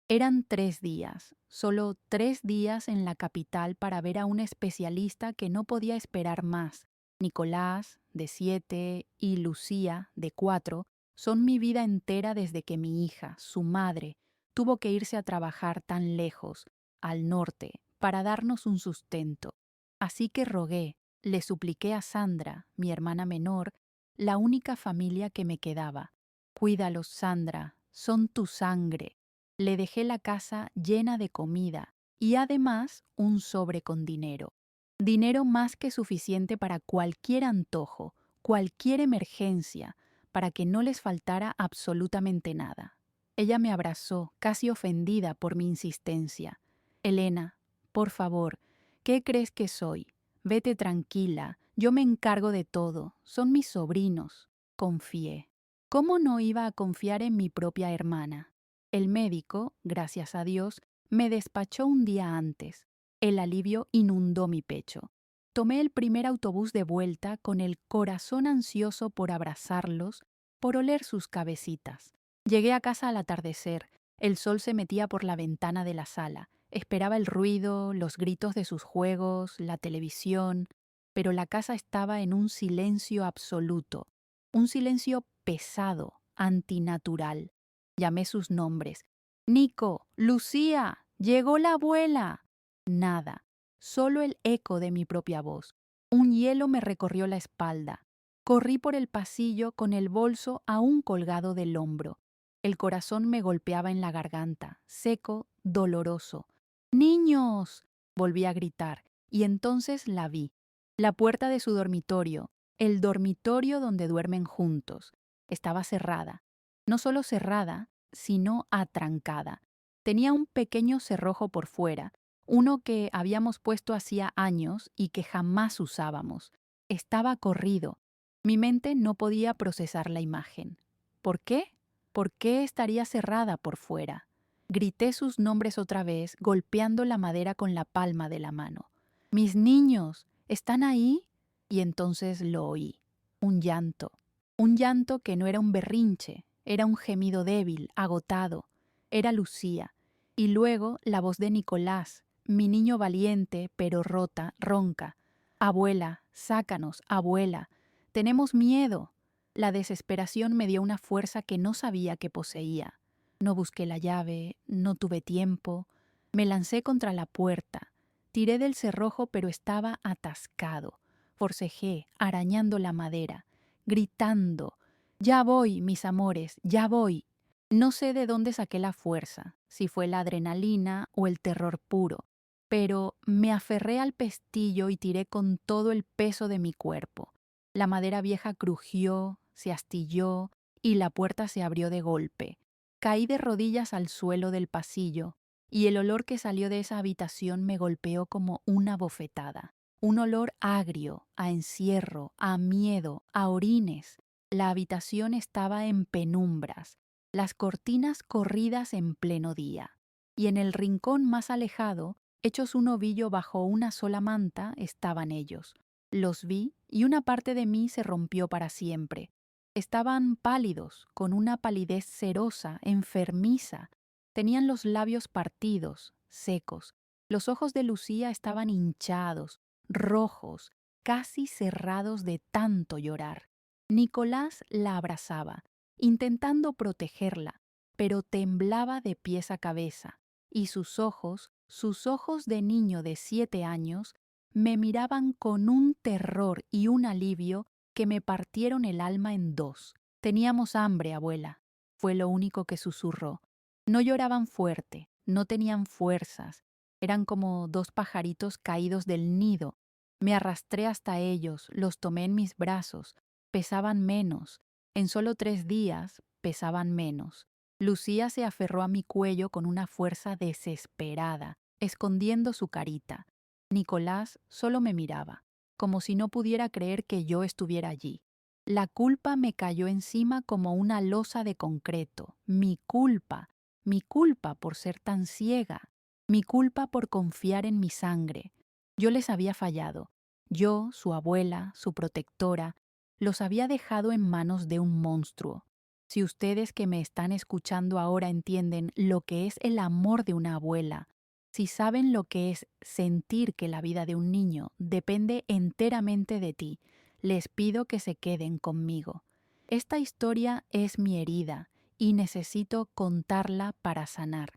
Eran 3 días, solo 3 días en la capital para ver a un especialista que no podía esperar más. Nicolás, de 7, y Lucía, de 4, son mi vida entera desde que mi hija, su madre, tuvo que irse a trabajar tan lejos, al norte, para darnos un sustento. Así que rogué, le supliqué a Sandra, mi hermana menor, la única familia que me quedaba. Cuídalos, Sandra, son tu sangre. Le dejé la casa llena de comida y además un sobre con dinero. Dinero más que suficiente para cualquier antojo, cualquier emergencia, para que no les faltara absolutamente nada. Ella me abrazó, casi ofendida por mi insistencia. Elena, por favor, ¿qué crees que soy? Vete tranquila, yo me encargo de todo, son mis sobrinos. Confié. ¿Cómo no iba a confiar en mi propia hermana? El médico, gracias a Dios, me despachó un día antes. El alivio inundó mi pecho. Tomé el primer autobús de vuelta con el corazón ansioso por abrazarlos, por oler sus cabecitas. Llegué a casa al atardecer. El sol se metía por la ventana de la sala. Esperaba el ruido, los gritos de sus juegos, la televisión, pero la casa estaba en un silencio absoluto, un silencio pesado, antinatural. Llamé sus nombres. Nico, Lucía, llegó la abuela. Nada, solo el eco de mi propia voz. Un hielo me recorrió la espalda. Corrí por el pasillo con el bolso aún colgado del hombro. El corazón me golpeaba en la garganta, seco, doloroso. ¡Niños! Volví a gritar, y entonces la vi. La puerta de su dormitorio, el dormitorio donde duermen juntos, estaba cerrada. No solo cerrada, sino atrancada. Tenía un pequeño cerrojo por fuera, uno que habíamos puesto hacía años y que jamás usábamos. Estaba corrido. Mi mente no podía procesar la imagen. ¿Por qué? ¿Por qué estaría cerrada por fuera? Grité sus nombres otra vez, golpeando la madera con la palma de la mano. ¡Mis niños! ¿Están ahí? Y entonces lo oí. Un llanto. Un llanto que no era un berrinche, era un gemido débil, agotado. Era Lucía. Y luego la voz de Nicolás, mi niño valiente, pero rota, ronca. Abuela, sácanos, abuela. Tenemos miedo. La desesperación me dio una fuerza que no sabía que poseía. No busqué la llave, no tuve tiempo. Me lancé contra la puerta. Tiré del cerrojo, pero estaba atascado. Forcejé, arañando la madera, gritando: «Ya voy, mis amores, ya voy». No sé de dónde saqué la fuerza, si fue la adrenalina o el terror puro, pero me aferré al pestillo y tiré con todo el peso de mi cuerpo. La madera vieja crujió, se astilló y la puerta se abrió de golpe. Caí de rodillas al suelo del pasillo y el olor que salió de esa habitación me golpeó como una bofetada. Un olor agrio, a encierro, a miedo, a orines. La habitación estaba en penumbras, las cortinas corridas en pleno día. Y en el rincón más alejado, hechos un ovillo bajo una sola manta, estaban ellos. Los vi y una parte de mí se rompió para siempre. Estaban pálidos, con una palidez cerosa, enfermiza. Tenían los labios partidos, secos. Los ojos de Lucía estaban hinchados, rojos, casi cerrados de tanto llorar. Nicolás la abrazaba, intentando protegerla, pero temblaba de pies a cabeza, y sus ojos de niño de 7 años, me miraban con un terror y un alivio que me partieron el alma en dos. «Teníamos hambre, abuela», fue lo único que susurró. No lloraban fuerte, no tenían fuerzas, eran como 2 pajaritos caídos del nido. Me arrastré hasta ellos, los tomé en mis brazos, pesaban menos, en solo 3 días pesaban menos. Lucía se aferró a mi cuello con una fuerza desesperada, escondiendo su carita. Nicolás solo me miraba, como si no pudiera creer que yo estuviera allí. La culpa me cayó encima como una losa de concreto. Mi culpa por ser tan ciega, mi culpa por confiar en mi sangre. Yo les había fallado. Yo, su abuela, su protectora, los había dejado en manos de un monstruo. Si ustedes que me están escuchando ahora entienden lo que es el amor de una abuela, si saben lo que es sentir que la vida de un niño depende enteramente de ti, les pido que se queden conmigo. Esta historia es mi herida y necesito contarla para sanar.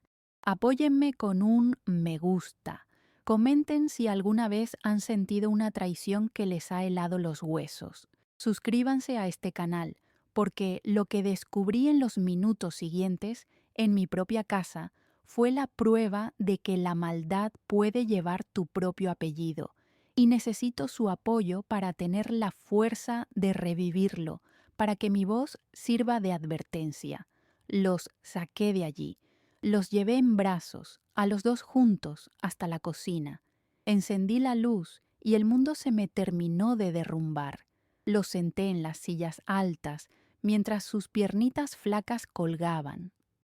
Apóyenme con un me gusta. Comenten si alguna vez han sentido una traición que les ha helado los huesos. Suscríbanse a este canal, porque lo que descubrí en los minutos siguientes, en mi propia casa, fue la prueba de que la maldad puede llevar tu propio apellido, y necesito su apoyo para tener la fuerza de revivirlo, para que mi voz sirva de advertencia. Los saqué de allí, los llevé en brazos, a los dos juntos, hasta la cocina. Encendí la luz y el mundo se me terminó de derrumbar. Los senté en las sillas altas, mientras sus piernitas flacas colgaban.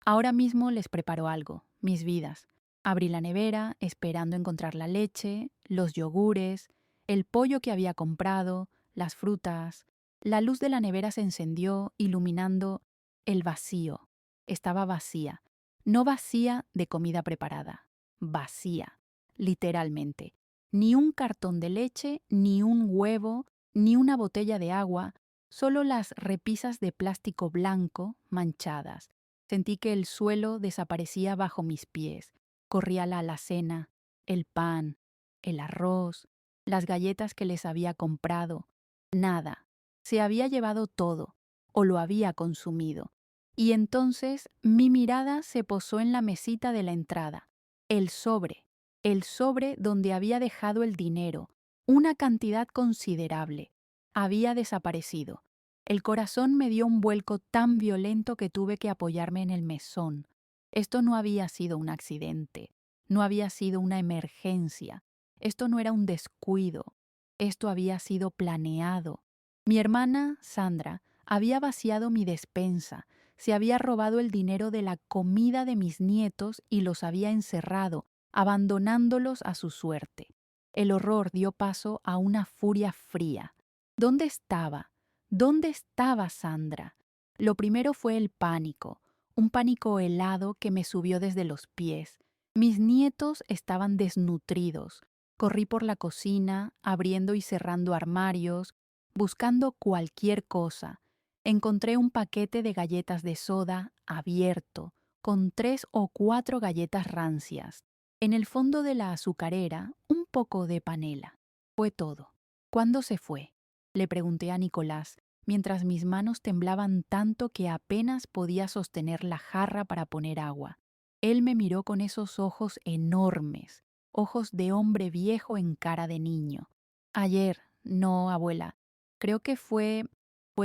Ahora mismo les preparo algo, mis vidas. Abrí la nevera, esperando encontrar la leche, los yogures, el pollo que había comprado, las frutas. La luz de la nevera se encendió, iluminando el vacío. Estaba vacía. No vacía de comida preparada. Vacía, literalmente. Ni un cartón de leche, ni un huevo, ni una botella de agua, solo las repisas de plástico blanco manchadas. Sentí que el suelo desaparecía bajo mis pies. Corría la alacena, el pan, el arroz, las galletas que les había comprado. Nada. Se había llevado todo, o lo había consumido. Y entonces mi mirada se posó en la mesita de la entrada. El sobre donde había dejado el dinero, una cantidad considerable. Había desaparecido. El corazón me dio un vuelco tan violento que tuve que apoyarme en el mesón. Esto no había sido un accidente, no había sido una emergencia, esto no era un descuido, esto había sido planeado. Mi hermana, Sandra, había vaciado mi despensa, se había robado el dinero de la comida de mis nietos y los había encerrado, abandonándolos a su suerte. El horror dio paso a una furia fría. ¿Dónde estaba? ¿Dónde estaba Sandra? Lo primero fue el pánico, un pánico helado que me subió desde los pies. Mis nietos estaban desnutridos. Corrí por la cocina, abriendo y cerrando armarios, buscando cualquier cosa. Encontré un paquete de galletas de soda abierto, con 3 o 4 galletas rancias. En el fondo de la azucarera, un poco de panela. Fue todo. ¿Cuándo se fue? Le pregunté a Nicolás, mientras mis manos temblaban tanto que apenas podía sostener la jarra para poner agua. Él me miró con esos ojos enormes, ojos de hombre viejo en cara de niño. Ayer, no, abuela. Creo que fue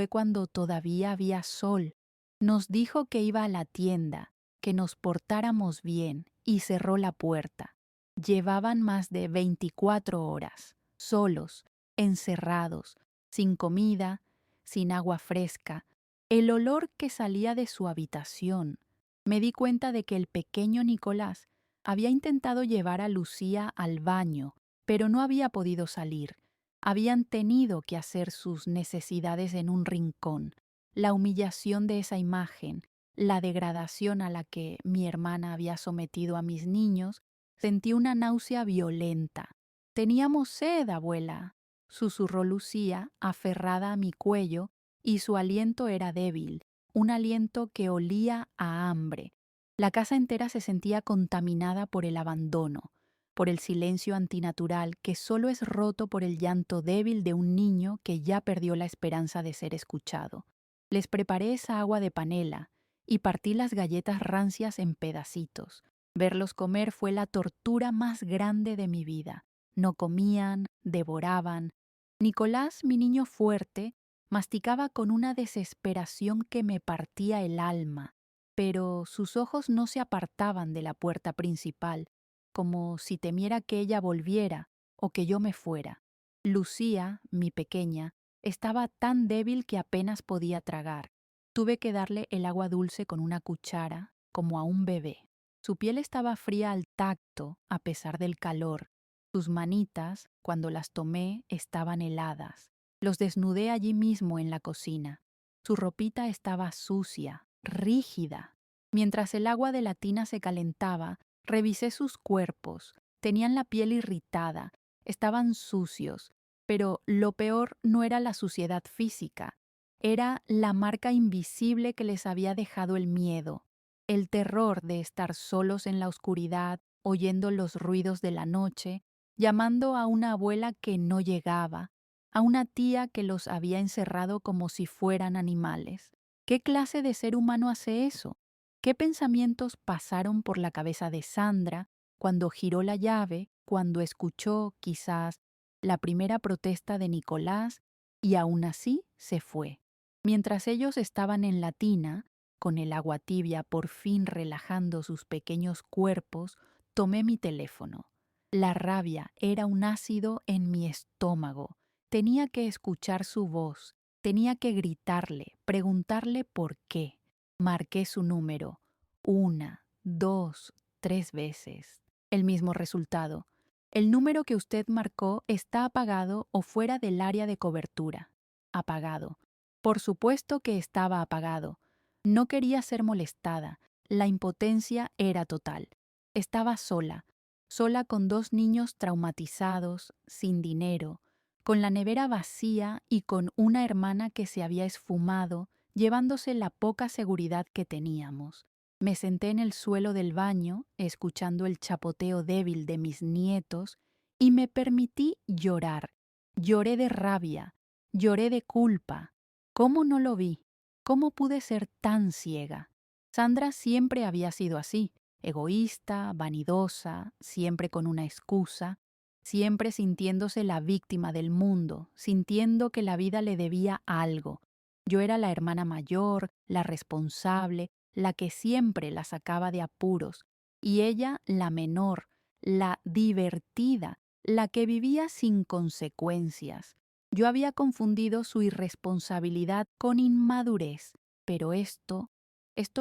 cuando todavía había sol. Nos dijo que iba a la tienda, que nos portáramos bien y cerró la puerta. Llevaban más de 24 horas, solos, encerrados, sin comida, sin agua fresca. El olor que salía de su habitación. Me di cuenta de que el pequeño Nicolás había intentado llevar a Lucía al baño, pero no había podido salir. Habían tenido que hacer sus necesidades en un rincón. La humillación de esa imagen, la degradación a la que mi hermana había sometido a mis niños, sentí una náusea violenta. Teníamos sed, abuela, susurró Lucía, aferrada a mi cuello, y su aliento era débil, un aliento que olía a hambre. La casa entera se sentía contaminada por el abandono, por el silencio antinatural que solo es roto por el llanto débil de un niño que ya perdió la esperanza de ser escuchado. Les preparé esa agua de panela y partí las galletas rancias en pedacitos. Verlos comer fue la tortura más grande de mi vida. No comían, devoraban. Nicolás, mi niño fuerte, masticaba con una desesperación que me partía el alma, pero sus ojos no se apartaban de la puerta principal, como si temiera que ella volviera o que yo me fuera. Lucía, mi pequeña, estaba tan débil que apenas podía tragar. Tuve que darle el agua dulce con una cuchara, como a un bebé. Su piel estaba fría al tacto, a pesar del calor. Sus manitas, cuando las tomé, estaban heladas. Los desnudé allí mismo en la cocina. Su ropita estaba sucia, rígida. Mientras el agua de la tina se calentaba, revisé sus cuerpos. Tenían la piel irritada, estaban sucios, pero lo peor no era la suciedad física, era la marca invisible que les había dejado el miedo, el terror de estar solos en la oscuridad, oyendo los ruidos de la noche, llamando a una abuela que no llegaba, a una tía que los había encerrado como si fueran animales. ¿Qué clase de ser humano hace eso? ¿Qué pensamientos pasaron por la cabeza de Sandra cuando giró la llave, cuando escuchó, quizás, la primera protesta de Nicolás y aún así se fue? Mientras ellos estaban en la tina, con el agua tibia por fin relajando sus pequeños cuerpos, tomé mi teléfono. La rabia era un ácido en mi estómago. Tenía que escuchar su voz, tenía que gritarle, preguntarle por qué. Marqué su número 1, 2, 3 veces. El mismo resultado. El número que usted marcó está apagado o fuera del área de cobertura. Apagado. Por supuesto que estaba apagado. No quería ser molestada. La impotencia era total. Estaba sola, sola con 2 niños traumatizados, sin dinero, con la nevera vacía y con una hermana que se había esfumado, llevándose la poca seguridad que teníamos. Me senté en el suelo del baño, escuchando el chapoteo débil de mis nietos, y me permití llorar. Lloré de rabia, lloré de culpa. ¿Cómo no lo vi? ¿Cómo pude ser tan ciega? Sandra siempre había sido así, egoísta, vanidosa, siempre con una excusa, siempre sintiéndose la víctima del mundo, sintiendo que la vida le debía algo. Yo era la hermana mayor, la responsable, la que siempre la sacaba de apuros, y ella la menor, la divertida, la que vivía sin consecuencias. Yo había confundido su irresponsabilidad con inmadurez, pero esto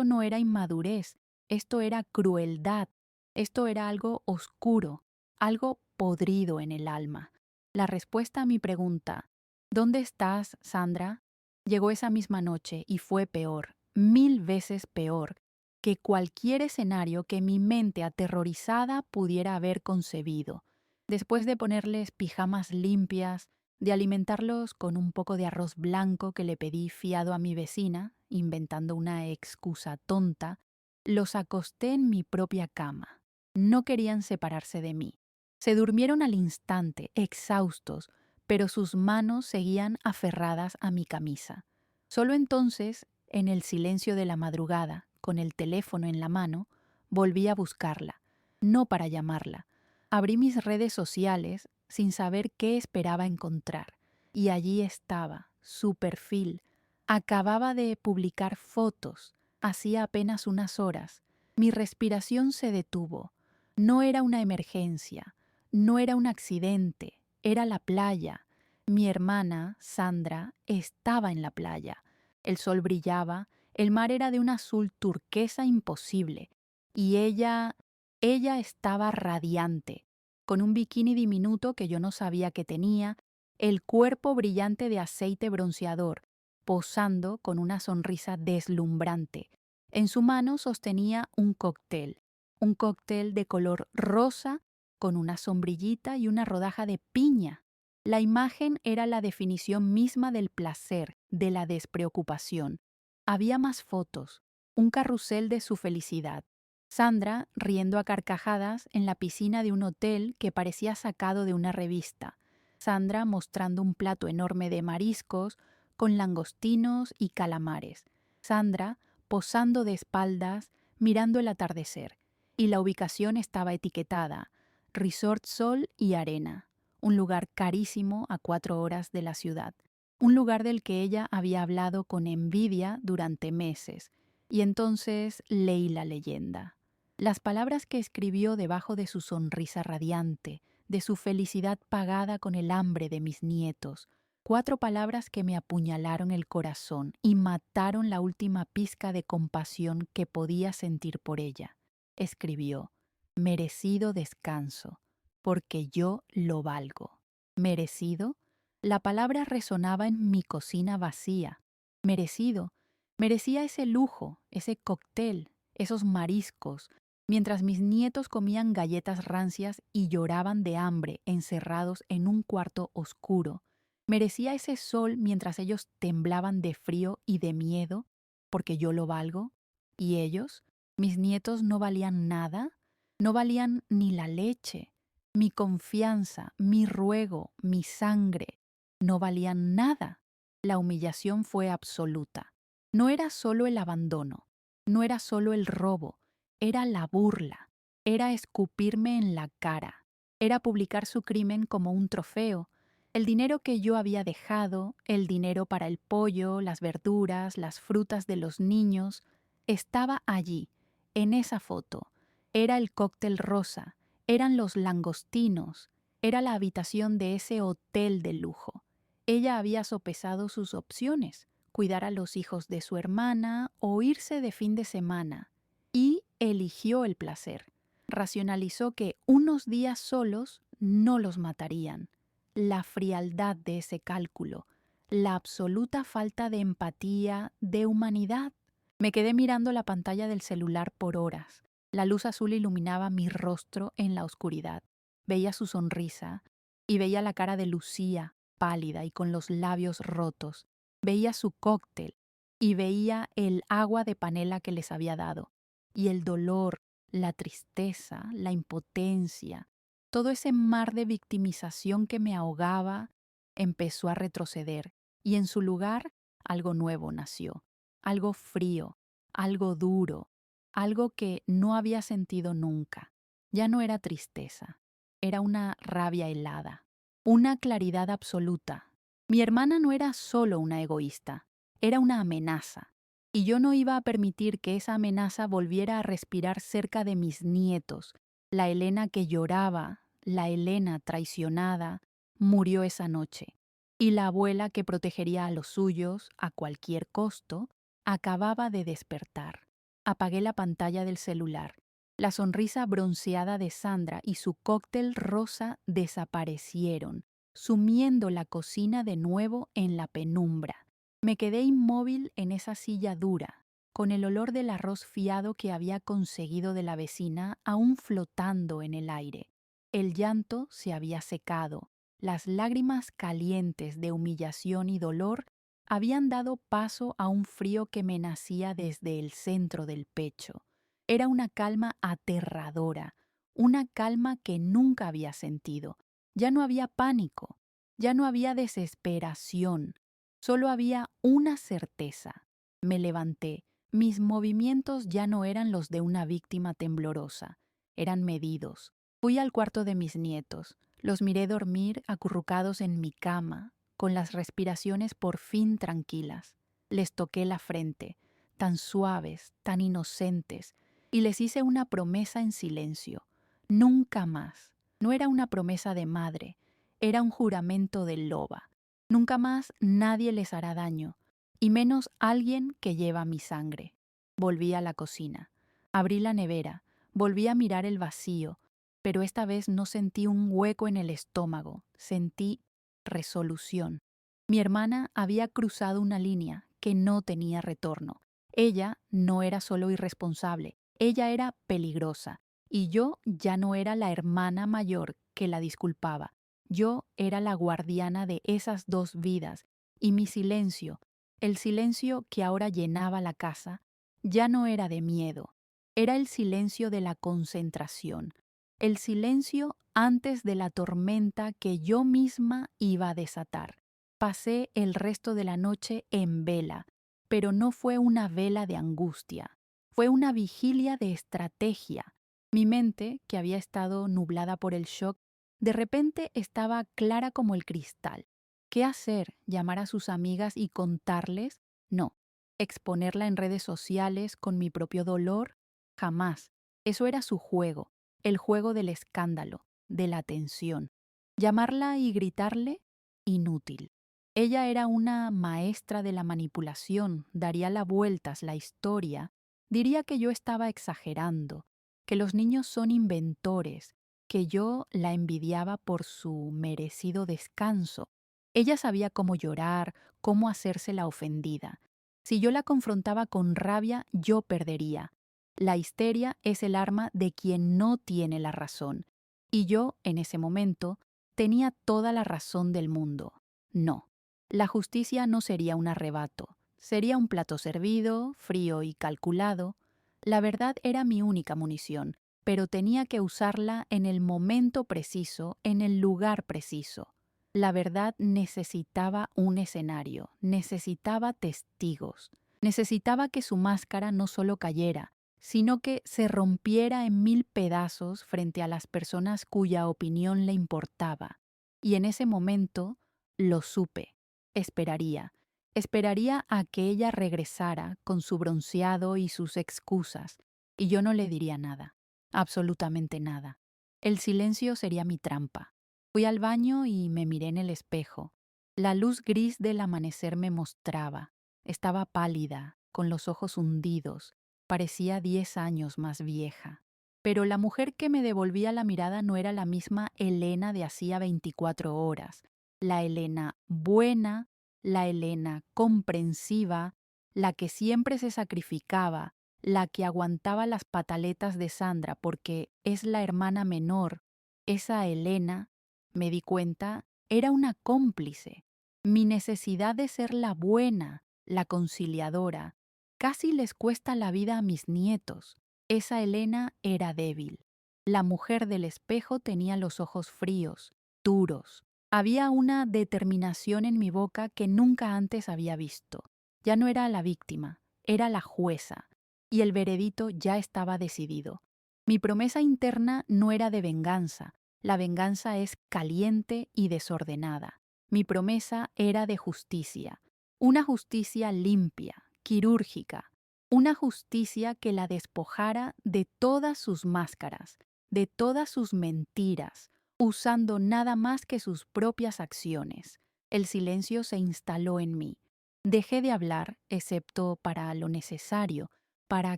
no era inmadurez, esto era crueldad, esto era algo oscuro, algo podrido en el alma. La respuesta a mi pregunta, ¿dónde estás, Sandra?, llegó esa misma noche y fue peor, 1000 veces peor, que cualquier escenario que mi mente aterrorizada pudiera haber concebido. Después de ponerles pijamas limpias, de alimentarlos con un poco de arroz blanco que le pedí fiado a mi vecina, inventando una excusa tonta, los acosté en mi propia cama. No querían separarse de mí. Se durmieron al instante, exhaustos, pero sus manos seguían aferradas a mi camisa. Solo entonces, en el silencio de la madrugada, con el teléfono en la mano, volví a buscarla, no para llamarla. Abrí mis redes sociales sin saber qué esperaba encontrar, y allí estaba, su perfil. Acababa de publicar fotos, hacía apenas unas horas. Mi respiración se detuvo. No era una emergencia, no era un accidente, era la playa. Mi hermana, Sandra, estaba en la playa. El sol brillaba, el mar era de un azul turquesa imposible, y ella estaba radiante, con un bikini diminuto que yo no sabía que tenía, el cuerpo brillante de aceite bronceador, posando con una sonrisa deslumbrante. En su mano sostenía un cóctel de color rosa con una sombrillita y una rodaja de piña. La imagen era la definición misma del placer, de la despreocupación. Había más fotos, un carrusel de su felicidad. Sandra riendo a carcajadas en la piscina de un hotel que parecía sacado de una revista. Sandra mostrando un plato enorme de mariscos con langostinos y calamares. Sandra posando de espaldas, mirando el atardecer. Y la ubicación estaba etiquetada: Resort Sol y Arena, un lugar carísimo a 4 horas de la ciudad. Un lugar del que ella había hablado con envidia durante meses. Y entonces leí la leyenda. Las palabras que escribió debajo de su sonrisa radiante, de su felicidad pagada con el hambre de mis nietos, 4 palabras que me apuñalaron el corazón y mataron la última pizca de compasión que podía sentir por ella. Escribió: merecido descanso, porque yo lo valgo. ¿Merecido? La palabra resonaba en mi cocina vacía. Merecido. Merecía ese lujo, ese cóctel, esos mariscos, mientras mis nietos comían galletas rancias y lloraban de hambre encerrados en un cuarto oscuro. Merecía ese sol mientras ellos temblaban de frío y de miedo, porque yo lo valgo. ¿Y ellos? ¿Mis nietos no valían nada? No valían ni la leche. Mi confianza, mi ruego, mi sangre, no valían nada. La humillación fue absoluta. No era solo el abandono, no era solo el robo, era la burla, era escupirme en la cara, era publicar su crimen como un trofeo. El dinero que yo había dejado, el dinero para el pollo, las verduras, las frutas de los niños, estaba allí, en esa foto. Era el cóctel rosa, eran los langostinos, era la habitación de ese hotel de lujo. Ella había sopesado sus opciones: cuidar a los hijos de su hermana o irse de fin de semana, y eligió el placer. Racionalizó que unos días solos no los matarían. La frialdad de ese cálculo, la absoluta falta de empatía, de humanidad. Me quedé mirando la pantalla del celular por horas. La luz azul iluminaba mi rostro en la oscuridad. Veía su sonrisa y veía la cara de Lucía, pálida y con los labios rotos. Veía su cóctel y veía el agua de panela que les había dado. Y el dolor, la tristeza, la impotencia, todo ese mar de victimización que me ahogaba, empezó a retroceder, y en su lugar algo nuevo nació, algo frío, algo duro, algo que no había sentido nunca. Ya no era tristeza, era una rabia helada, una claridad absoluta. Mi hermana no era solo una egoísta, era una amenaza, y yo no iba a permitir que esa amenaza volviera a respirar cerca de mis nietos. La Elena que lloraba, la Elena traicionada, murió esa noche. Y la abuela, que protegería a los suyos a cualquier costo, acababa de despertar. Apagué la pantalla del celular. La sonrisa bronceada de Sandra y su cóctel rosa desaparecieron, sumiendo la cocina de nuevo en la penumbra. Me quedé inmóvil en esa silla dura, con el olor del arroz fiado que había conseguido de la vecina aún flotando en el aire. El llanto se había secado. Las lágrimas calientes de humillación y dolor habían dado paso a un frío que me nacía desde el centro del pecho. Era una calma aterradora, una calma que nunca había sentido. Ya no había pánico, ya no había desesperación, solo había una certeza. Me levanté. Mis movimientos ya no eran los de una víctima temblorosa, eran medidos. Fui al cuarto de mis nietos. Los miré dormir acurrucados en mi cama, con las respiraciones por fin tranquilas. Les toqué la frente, tan suaves, tan inocentes, y les hice una promesa en silencio. Nunca más. No era una promesa de madre, era un juramento de loba. Nunca más nadie les hará daño, y menos alguien que lleva mi sangre. Volví a la cocina. Abrí la nevera. Volví a mirar el vacío, pero esta vez no sentí un hueco en el estómago, sentí resolución. Mi hermana había cruzado una línea que no tenía retorno. Ella no era solo irresponsable, ella era peligrosa, y yo ya no era la hermana mayor que la disculpaba. Yo era la guardiana de esas dos vidas, y mi silencio, el silencio que ahora llenaba la casa, ya no era de miedo, era el silencio de la concentración, el silencio antes de la tormenta que yo misma iba a desatar. Pasé el resto de la noche en vela, pero no fue una vela de angustia, fue una vigilia de estrategia. Mi mente, que había estado nublada por el shock, de repente estaba clara como el cristal. ¿Qué hacer? ¿Llamar a sus amigas y contarles? No. ¿Exponerla en redes sociales con mi propio dolor? Jamás. Eso era su juego, el juego del escándalo, de la tensión. Llamarla y gritarle, inútil. Ella era una maestra de la manipulación, daría la vueltas la historia, diría que yo estaba exagerando, que los niños son inventores, que yo la envidiaba por su merecido descanso. Ella sabía cómo llorar, cómo hacerse la ofendida. Si yo la confrontaba con rabia, yo perdería. La histeria es el arma de quien no tiene la razón. Y yo, en ese momento, tenía toda la razón del mundo. No, la justicia no sería un arrebato, sería un plato servido, frío y calculado. La verdad era mi única munición, pero tenía que usarla en el momento preciso, en el lugar preciso. La verdad necesitaba un escenario, necesitaba testigos, necesitaba que su máscara no solo cayera, sino que se rompiera en 1000 pedazos frente a las personas cuya opinión le importaba. Y en ese momento lo supe. Esperaría. Esperaría a que ella regresara con su bronceado y sus excusas, y yo no le diría nada, absolutamente nada. El silencio sería mi trampa. Fui al baño y me miré en el espejo. La luz gris del amanecer me mostraba. Estaba pálida, con los ojos hundidos. Parecía 10 años más vieja. Pero la mujer que me devolvía la mirada no era la misma Elena de hacía 24 horas. La Elena buena, la Elena comprensiva, la que siempre se sacrificaba, la que aguantaba las pataletas de Sandra porque es la hermana menor. Esa Elena, me di cuenta, era una cómplice. Mi necesidad de ser la buena, la conciliadora, casi les cuesta la vida a mis nietos. Esa Elena era débil. La mujer del espejo tenía los ojos fríos, duros. Había una determinación en mi boca que nunca antes había visto. Ya no era la víctima, era la jueza, y el veredicto ya estaba decidido. Mi promesa interna no era de venganza. La venganza es caliente y desordenada. Mi promesa era de justicia, una justicia limpia, quirúrgica, una justicia que la despojara de todas sus máscaras, de todas sus mentiras, usando nada más que sus propias acciones. El silencio se instaló en mí. Dejé de hablar, excepto para lo necesario, para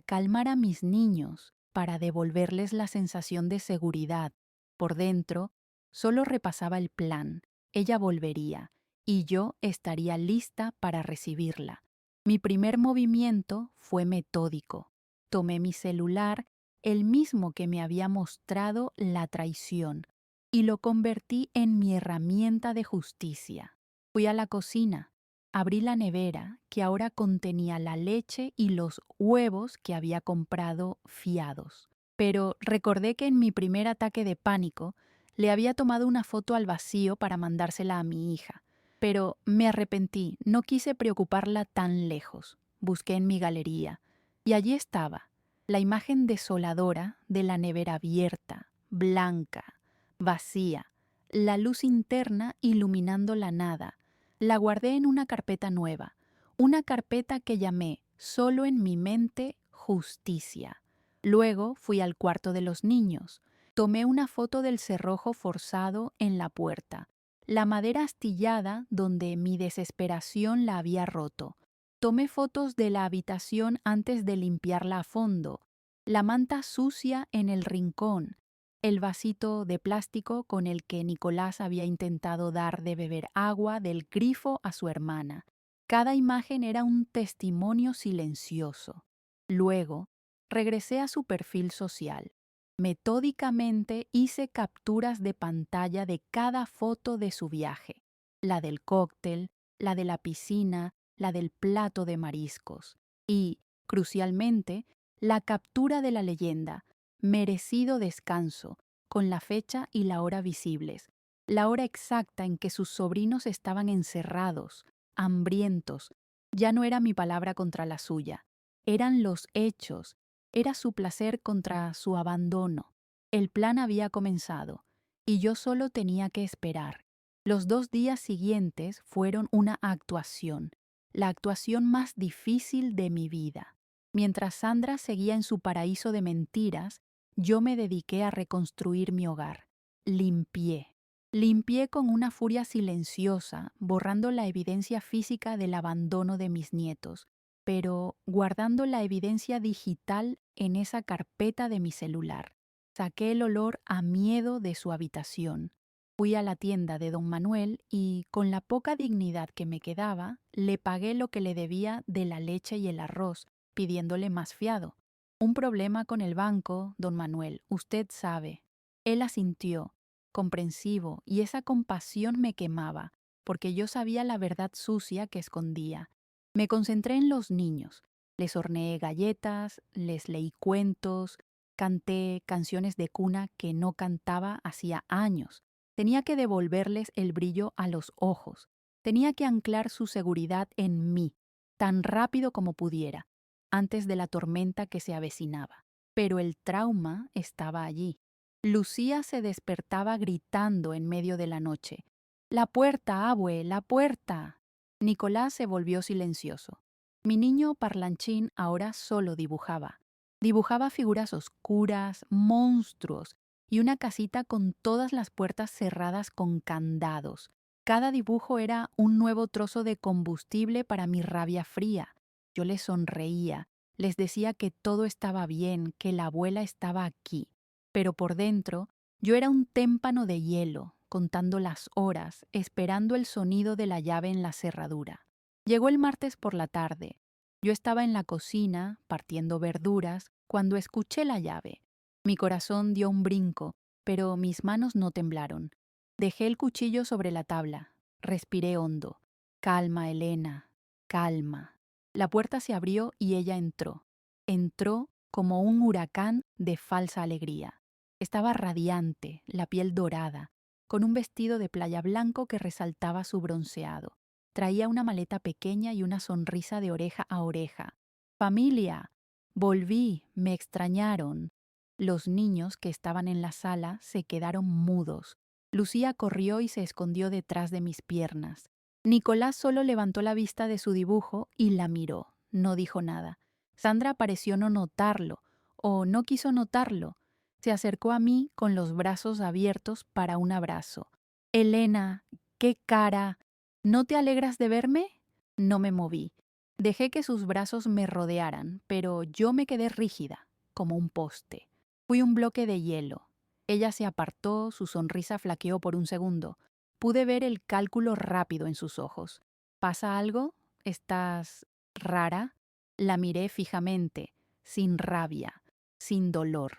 calmar a mis niños, para devolverles la sensación de seguridad. Por dentro, solo repasaba el plan. Ella volvería, y yo estaría lista para recibirla. Mi primer movimiento fue metódico. Tomé mi celular, el mismo que me había mostrado la traición, y lo convertí en mi herramienta de justicia. Fui a la cocina, abrí la nevera, que ahora contenía la leche y los huevos que había comprado fiados. Pero recordé que en mi primer ataque de pánico le había tomado una foto al vacío para mandársela a mi hija. Pero me arrepentí, no quise preocuparla tan lejos. Busqué en mi galería, y allí estaba, la imagen desoladora de la nevera abierta, blanca, vacía, la luz interna iluminando la nada. La guardé en una carpeta nueva, una carpeta que llamé, solo en mi mente, justicia. Luego fui al cuarto de los niños. Tomé una foto del cerrojo forzado en la puerta, la madera astillada donde mi desesperación la había roto. Tomé fotos de la habitación antes de limpiarla a fondo, la manta sucia en el rincón, el vasito de plástico con el que Nicolás había intentado dar de beber agua del grifo a su hermana. Cada imagen era un testimonio silencioso. Luego, regresé a su perfil social. Metódicamente hice capturas de pantalla de cada foto de su viaje, la del cóctel, la de la piscina, la del plato de mariscos y, crucialmente, la captura de la leyenda, merecido descanso, con la fecha y la hora visibles, la hora exacta en que sus sobrinos estaban encerrados, hambrientos. Ya no era mi palabra contra la suya, eran los hechos, era su placer contra su abandono. El plan había comenzado, y yo solo tenía que esperar. Los 2 días siguientes fueron una actuación, la actuación más difícil de mi vida. Mientras Sandra seguía en su paraíso de mentiras, yo me dediqué a reconstruir mi hogar. Limpié. Limpié con una furia silenciosa, borrando la evidencia física del abandono de mis nietos, pero guardando la evidencia digital en esa carpeta de mi celular. Saqué el olor a miedo de su habitación. Fui a la tienda de don Manuel y, con la poca dignidad que me quedaba, le pagué lo que le debía de la leche y el arroz, pidiéndole más fiado. Un problema con el banco, don Manuel, usted sabe. Él asintió, comprensivo, y esa compasión me quemaba, porque yo sabía la verdad sucia que escondía. Me concentré en los niños. Les horneé galletas, les leí cuentos, canté canciones de cuna que no cantaba hacía años. Tenía que devolverles el brillo a los ojos. Tenía que anclar su seguridad en mí, tan rápido como pudiera, antes de la tormenta que se avecinaba. Pero el trauma estaba allí. Lucía se despertaba gritando en medio de la noche. «¡La puerta, abue! ¡La puerta!». Nicolás se volvió silencioso. Mi niño parlanchín ahora solo dibujaba. Dibujaba figuras oscuras, monstruos, y una casita con todas las puertas cerradas con candados. Cada dibujo era un nuevo trozo de combustible para mi rabia fría. Yo les sonreía, les decía que todo estaba bien, que la abuela estaba aquí. Pero por dentro, yo era un témpano de hielo, contando las horas, esperando el sonido de la llave en la cerradura. Llegó el martes por la tarde. Yo estaba en la cocina, partiendo verduras, cuando escuché la llave. Mi corazón dio un brinco, pero mis manos no temblaron. Dejé el cuchillo sobre la tabla. Respiré hondo. Calma, Elena, calma. La puerta se abrió y ella entró. Entró como un huracán de falsa alegría. Estaba radiante, la piel dorada, con un vestido de playa blanco que resaltaba su bronceado. Traía una maleta pequeña y una sonrisa de oreja a oreja. «Familia, volví, me extrañaron». Los niños que estaban en la sala se quedaron mudos. Lucía corrió y se escondió detrás de mis piernas. Nicolás solo levantó la vista de su dibujo y la miró. No dijo nada. Sandra pareció no notarlo, o no quiso notarlo. Se acercó a mí con los brazos abiertos para un abrazo. «Elena, qué cara». ¿No te alegras de verme? No me moví. Dejé que sus brazos me rodearan, pero yo me quedé rígida, como un poste. Fui un bloque de hielo. Ella se apartó, su sonrisa flaqueó por un segundo. Pude ver el cálculo rápido en sus ojos. ¿Pasa algo? ¿Estás rara? La miré fijamente, sin rabia, sin dolor.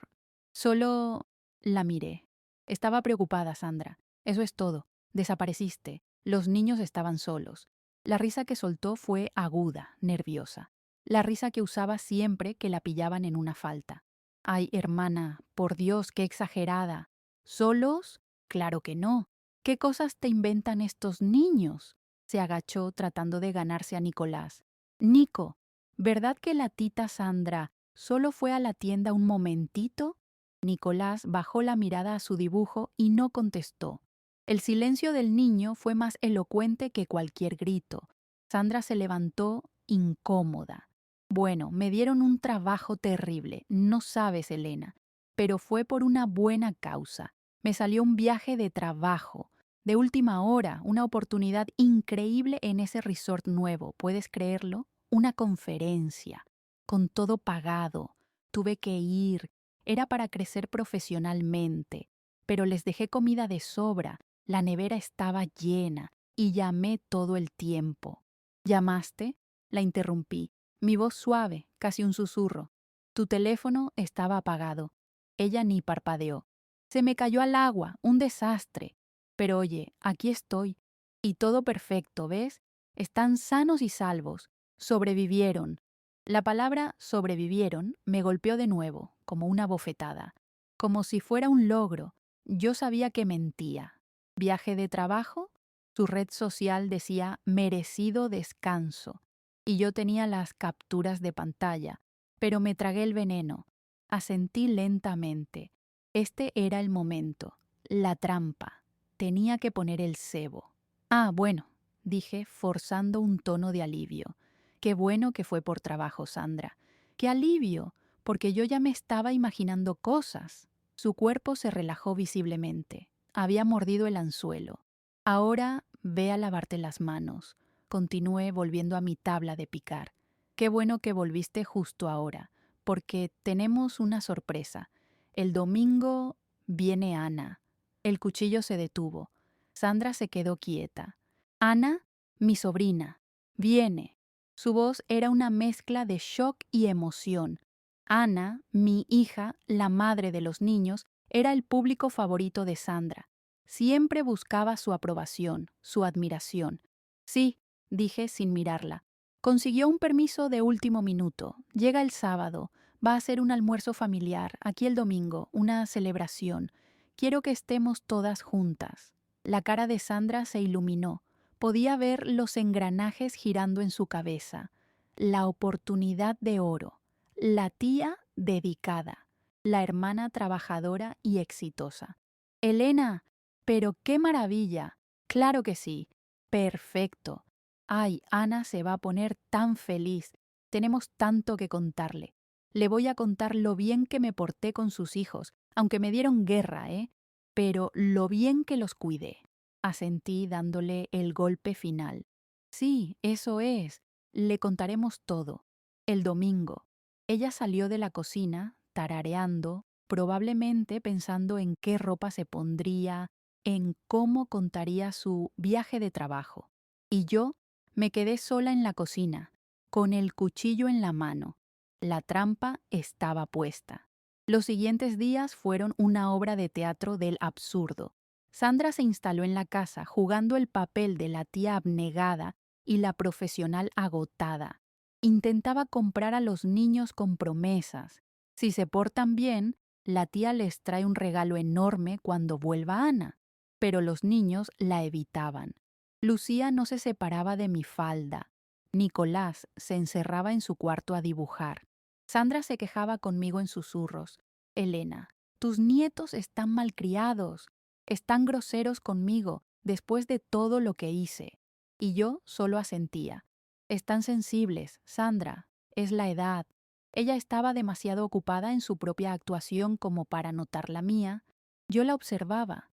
Solo la miré. Estaba preocupada, Sandra. Eso es todo. Desapareciste. Los niños estaban solos. La risa que soltó fue aguda, nerviosa. La risa que usaba siempre que la pillaban en una falta. Ay, hermana, por Dios, qué exagerada. ¿Solos? Claro que no. ¿Qué cosas te inventan estos niños? Se agachó tratando de ganarse a Nicolás. Nico, ¿verdad que la tita Sandra solo fue a la tienda un momentito? Nicolás bajó la mirada a su dibujo y no contestó. El silencio del niño fue más elocuente que cualquier grito. Sandra se levantó incómoda. Bueno, me dieron un trabajo terrible, no sabes, Elena, pero fue por una buena causa. Me salió un viaje de trabajo, de última hora, una oportunidad increíble en ese resort nuevo, ¿puedes creerlo? Una conferencia, con todo pagado. Tuve que ir, era para crecer profesionalmente, pero les dejé comida de sobra. La nevera estaba llena y llamé todo el tiempo. ¿Llamaste? La interrumpí. Mi voz suave, casi un susurro. Tu teléfono estaba apagado. Ella ni parpadeó. Se me cayó al agua, un desastre. Pero oye, aquí estoy. Y todo perfecto, ¿ves? Están sanos y salvos. Sobrevivieron. La palabra sobrevivieron me golpeó de nuevo, como una bofetada. Como si fuera un logro. Yo sabía que mentía. ¿Viaje de trabajo? Su red social decía merecido descanso. Y yo tenía las capturas de pantalla, pero me tragué el veneno. Asentí lentamente. Este era el momento, la trampa. Tenía que poner el cebo. Ah, bueno, dije, forzando un tono de alivio. Qué bueno que fue por trabajo, Sandra. Qué alivio, porque yo ya me estaba imaginando cosas. Su cuerpo se relajó visiblemente. Había mordido el anzuelo. Ahora ve a lavarte las manos. Continué volviendo a mi tabla de picar. Qué bueno que volviste justo ahora, porque tenemos una sorpresa. El domingo viene Ana. El cuchillo se detuvo. Sandra se quedó quieta. Ana, mi sobrina, viene. Su voz era una mezcla de shock y emoción. Ana, mi hija, la madre de los niños, era el público favorito de Sandra. Siempre buscaba su aprobación, su admiración. Sí, dije sin mirarla. Consiguió un permiso de último minuto. Llega el sábado. Va a ser un almuerzo familiar, aquí el domingo, una celebración. Quiero que estemos todas juntas. La cara de Sandra se iluminó. Podía ver los engranajes girando en su cabeza. La oportunidad de oro. La tía dedicada. La hermana trabajadora y exitosa. Elena, pero qué maravilla. Claro que sí. Perfecto. Ay, Ana se va a poner tan feliz. Tenemos tanto que contarle. Le voy a contar lo bien que me porté con sus hijos, aunque me dieron guerra, ¿eh? Pero lo bien que los cuidé. Asentí dándole el golpe final. Sí, eso es. Le contaremos todo. El domingo. Ella salió de la cocina, tarareando, probablemente pensando en qué ropa se pondría, en cómo contaría su viaje de trabajo. Y yo me quedé sola en la cocina, con el cuchillo en la mano. La trampa estaba puesta. Los siguientes días fueron una obra de teatro del absurdo. Sandra se instaló en la casa jugando el papel de la tía abnegada y la profesional agotada. Intentaba comprar a los niños con promesas. Si se portan bien, la tía les trae un regalo enorme cuando vuelva Ana. Pero los niños la evitaban. Lucía no se separaba de mi falda. Nicolás se encerraba en su cuarto a dibujar. Sandra se quejaba conmigo en susurros. Elena, tus nietos están malcriados. Están groseros conmigo después de todo lo que hice. Y yo solo asentía. Están sensibles, Sandra. Es la edad. Ella estaba demasiado ocupada en su propia actuación como para notar la mía. Yo la observaba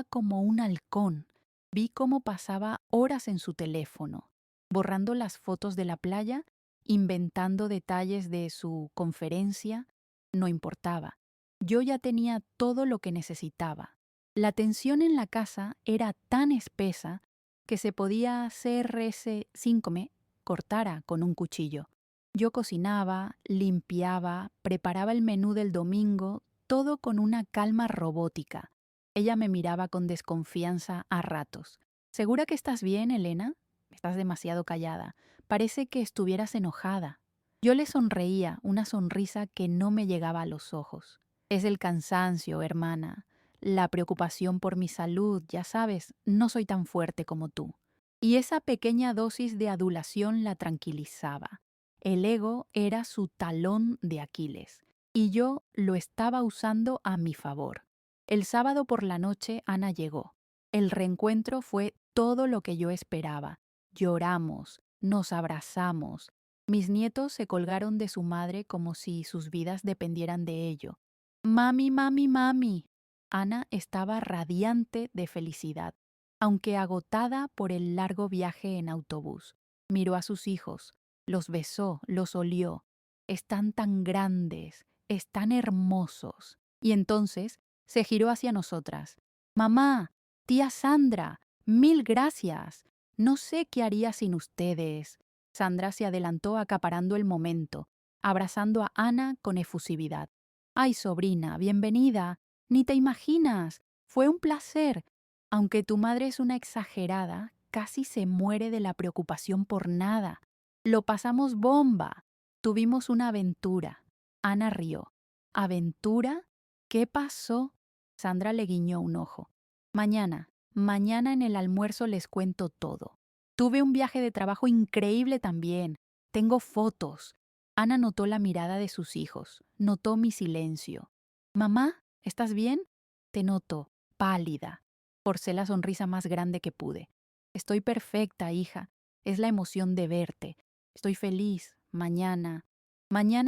como un halcón. Vi cómo pasaba horas en su teléfono, borrando las fotos de la playa, inventando detalles de su conferencia. No importaba. Yo ya tenía todo lo que necesitaba. La tensión en la casa era tan espesa que se podía hacer ese síncome cortara con un cuchillo. Yo cocinaba, limpiaba, preparaba el menú del domingo, todo con una calma robótica. Ella me miraba con desconfianza a ratos. ¿Segura que estás bien, Elena? Estás demasiado callada. Parece que estuvieras enojada. Yo le sonreía, una sonrisa que no me llegaba a los ojos. Es el cansancio, hermana. La preocupación por mi salud, ya sabes, no soy tan fuerte como tú. Y esa pequeña dosis de adulación la tranquilizaba. El ego era su talón de Aquiles, y yo lo estaba usando a mi favor. El sábado por la noche Ana llegó. El reencuentro fue todo lo que yo esperaba. Lloramos, nos abrazamos. Mis nietos se colgaron de su madre como si sus vidas dependieran de ello. Mami, mami, mami. Ana estaba radiante de felicidad, aunque agotada por el largo viaje en autobús. Miró a sus hijos, los besó, los olió. Están tan grandes, están hermosos. Y entonces se giró hacia nosotras. Mamá, tía Sandra, mil gracias. No sé qué haría sin ustedes. Sandra se adelantó acaparando el momento, abrazando a Ana con efusividad. Ay, sobrina, bienvenida. Ni te imaginas. Fue un placer. Aunque tu madre es una exagerada, casi se muere de la preocupación por nada. Lo pasamos bomba. Tuvimos una aventura. Ana rió. ¿Aventura? ¿Qué pasó? Sandra le guiñó un ojo. Mañana en el almuerzo les cuento todo. Tuve un viaje de trabajo increíble también. Tengo fotos. Ana notó la mirada de sus hijos, notó mi silencio. Mamá, ¿estás bien? Te noto, pálida. Forcé la sonrisa más grande que pude. Estoy perfecta, hija. Es la emoción de verte. Estoy feliz. Mañana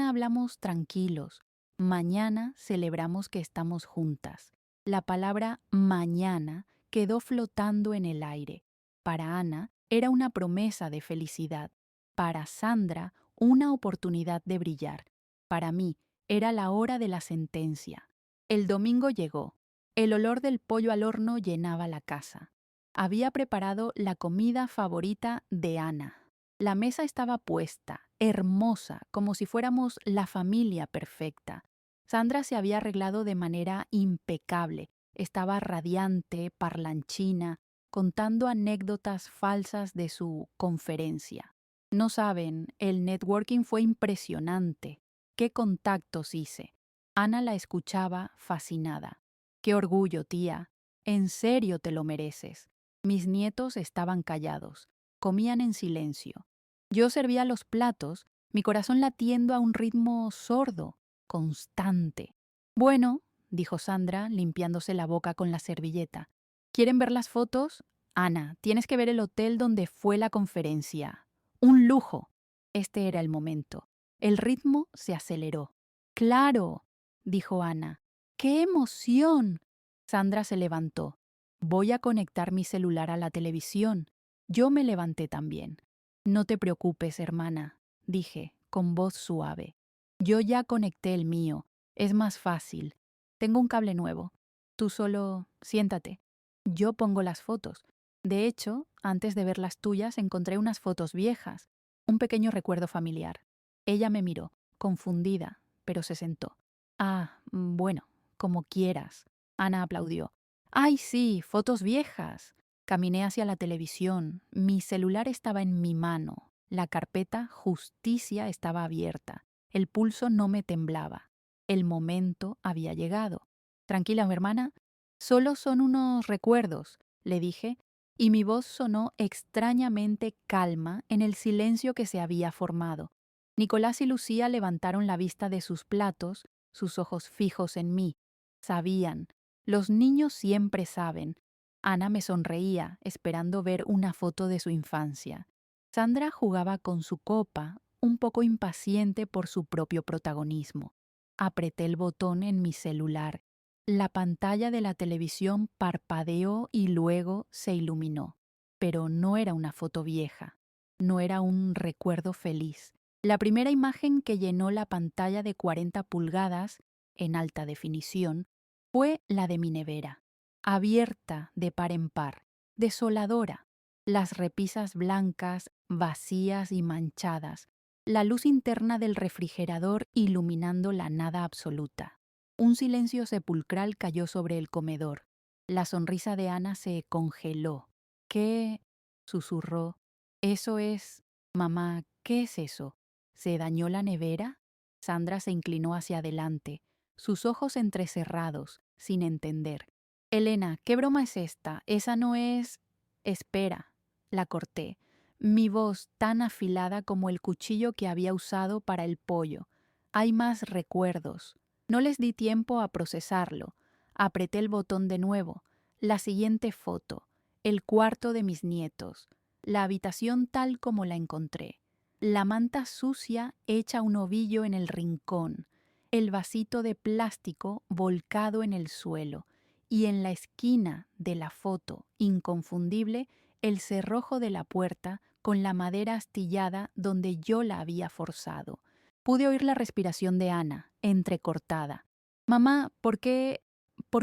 hablamos tranquilos. Mañana celebramos que estamos juntas. La palabra mañana quedó flotando en el aire. Para Ana era una promesa de felicidad. Para Sandra, una oportunidad de brillar. Para mí, era la hora de la sentencia. El domingo llegó. El olor del pollo al horno llenaba la casa. Había preparado la comida favorita de Ana. La mesa estaba puesta, hermosa, como si fuéramos la familia perfecta. Sandra se había arreglado de manera impecable. Estaba radiante, parlanchina, contando anécdotas falsas de su conferencia. No saben, el networking fue impresionante. ¿Qué contactos hice? Ana la escuchaba fascinada. Qué orgullo, tía. En serio te lo mereces. Mis nietos estaban callados. Comían en silencio. Yo servía los platos, mi corazón latiendo a un ritmo sordo, constante. Bueno, dijo Sandra, limpiándose la boca con la servilleta. ¿Quieren ver las fotos? Ana, tienes que ver el hotel donde fue la conferencia. Un lujo. Este era el momento. El ritmo se aceleró. Claro, dijo Ana. ¡Qué emoción! Sandra se levantó. Voy a conectar mi celular a la televisión. Yo me levanté también. No te preocupes, hermana, dije, con voz suave. Yo ya conecté el mío. Es más fácil. Tengo un cable nuevo. Tú solo siéntate. Yo pongo las fotos. De hecho, antes de ver las tuyas, encontré unas fotos viejas. Un pequeño recuerdo familiar. Ella me miró, confundida, pero se sentó. Ah, bueno, como quieras. Ana aplaudió. ¡Ay, sí! Fotos viejas. Caminé hacia la televisión. Mi celular estaba en mi mano. La carpeta Justicia estaba abierta. El pulso no me temblaba. El momento había llegado. Tranquila, mi hermana. Solo son unos recuerdos, le dije, y mi voz sonó extrañamente calma en el silencio que se había formado. Nicolás y Lucía levantaron la vista de sus platos, sus ojos fijos en mí. Sabían. Los niños siempre saben. Ana me sonreía, esperando ver una foto de su infancia. Sandra jugaba con su copa, un poco impaciente por su propio protagonismo. Apreté el botón en mi celular La pantalla de la televisión parpadeó y luego se iluminó. Pero no era una foto vieja, no era un recuerdo feliz. La primera imagen que llenó la pantalla de 40 pulgadas, en alta definición, fue la de mi nevera, abierta de par en par, desoladora, las repisas blancas, vacías y manchadas, la luz interna del refrigerador iluminando la nada absoluta. Un silencio sepulcral cayó sobre el comedor. La sonrisa de Ana se congeló. ¿Qué? Susurró. Eso es... Mamá, ¿qué es eso? ¿Se dañó la nevera? Sandra se inclinó hacia adelante, sus ojos entrecerrados, sin entender. Elena, ¿qué broma es esta? Esa no es... Espera, la corté. Mi voz tan afilada como el cuchillo que había usado para el pollo. Hay más recuerdos. No les di tiempo a procesarlo. Apreté el botón de nuevo. La siguiente foto. El cuarto de mis nietos. La habitación tal como la encontré. La manta sucia hecha un ovillo en el rincón. El vasito de plástico volcado en el suelo. Y en la esquina de la foto, inconfundible, el cerrojo de la puerta con la madera astillada donde yo la había forzado. Pude oír la respiración de Ana, entrecortada. Mamá, ¿por qué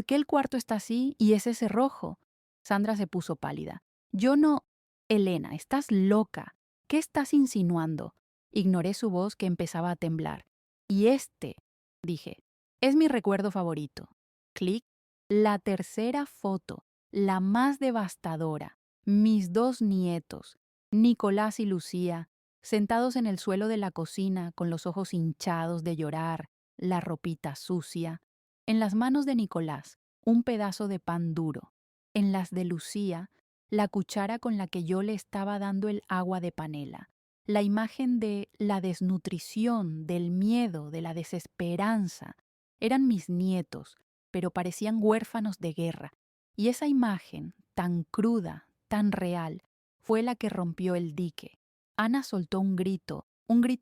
el cuarto está así y es ese rojo? Sandra se puso pálida. Yo no... Elena, estás loca. ¿Qué estás insinuando? Ignoré su voz que empezaba a temblar. Y dije, es mi recuerdo favorito. Clic. La tercera foto, la más devastadora. Mis dos nietos, Nicolás y Lucía, sentados en el suelo de la cocina con los ojos hinchados de llorar, la ropita sucia. En las manos de Nicolás, un pedazo de pan duro. En las de Lucía, la cuchara con la que yo le estaba dando el agua de panela. La imagen de la desnutrición, del miedo, de la desesperanza. Eran mis nietos, pero parecían huérfanos de guerra. Y esa imagen, tan cruda, tan real, fue la que rompió el dique. Ana soltó un grito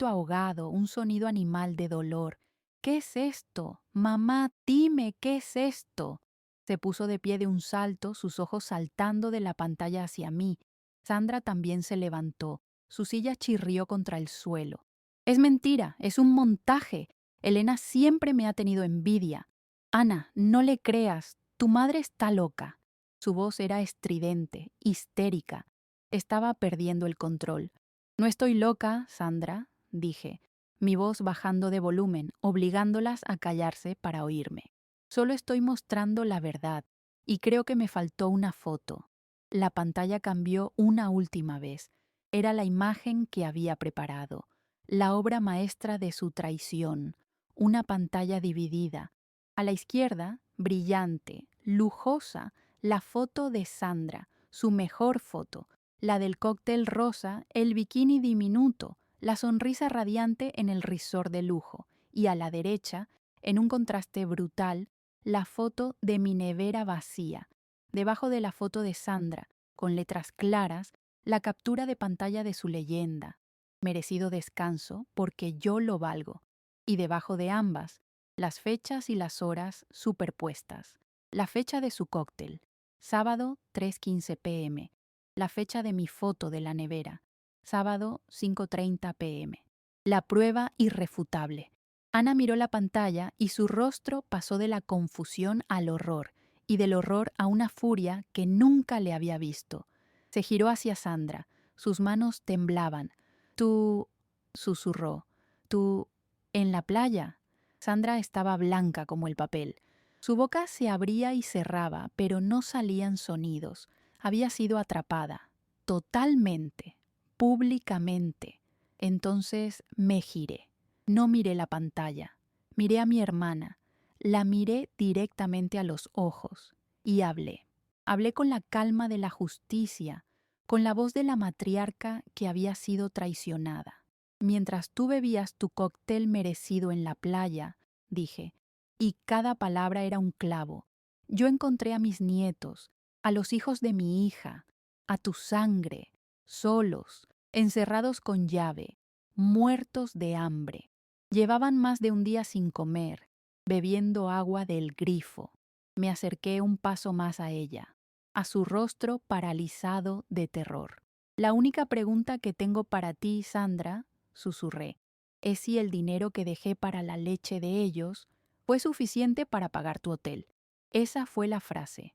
ahogado, un sonido animal de dolor. ¿Qué es esto? Mamá, dime, ¿qué es esto? Se puso de pie de un salto, sus ojos saltando de la pantalla hacia mí. Sandra también se levantó. Su silla chirrió contra el suelo. Es mentira, es un montaje. Elena siempre me ha tenido envidia. Ana, no le creas, tu madre está loca. Su voz era estridente, histérica. Estaba perdiendo el control. No estoy loca, Sandra, dije, mi voz bajando de volumen, obligándolas a callarse para oírme. Solo estoy mostrando la verdad, y creo que me faltó una foto. La pantalla cambió una última vez. Era la imagen que había preparado, la obra maestra de su traición, una pantalla dividida. A la izquierda, brillante, lujosa, la foto de Sandra, su mejor foto, la del cóctel rosa, el bikini diminuto, la sonrisa radiante en el risor de lujo, y a la derecha, en un contraste brutal, la foto de mi nevera vacía. Debajo de la foto de Sandra, con letras claras, la captura de pantalla de su leyenda, merecido descanso porque yo lo valgo, y debajo de ambas, las fechas y las horas superpuestas. La fecha de su cóctel, sábado 3:15 p.m. La fecha de mi foto de la nevera, sábado 5:30 p.m. La prueba irrefutable. Ana miró la pantalla y su rostro pasó de la confusión al horror, y del horror a una furia que nunca le había visto. Se giró hacia Sandra. Sus manos temblaban. Tú, susurró. Tú, en la playa. Sandra estaba blanca como el papel. Su boca se abría y cerraba, pero no salían sonidos. Había sido atrapada, totalmente, públicamente. Entonces me giré. No miré la pantalla. Miré a mi hermana. La miré directamente a los ojos y hablé. Hablé con la calma de la justicia, con la voz de la matriarca que había sido traicionada. Mientras tú bebías tu cóctel merecido en la playa, dije, y cada palabra era un clavo, yo encontré a mis nietos, a los hijos de mi hija, a tu sangre, solos, encerrados con llave, muertos de hambre. Llevaban más de un día sin comer, bebiendo agua del grifo. Me acerqué un paso más a ella, a su rostro paralizado de terror. La única pregunta que tengo para ti, Sandra, susurré, es si el dinero que dejé para la leche de ellos fue suficiente para pagar tu hotel. Esa fue la frase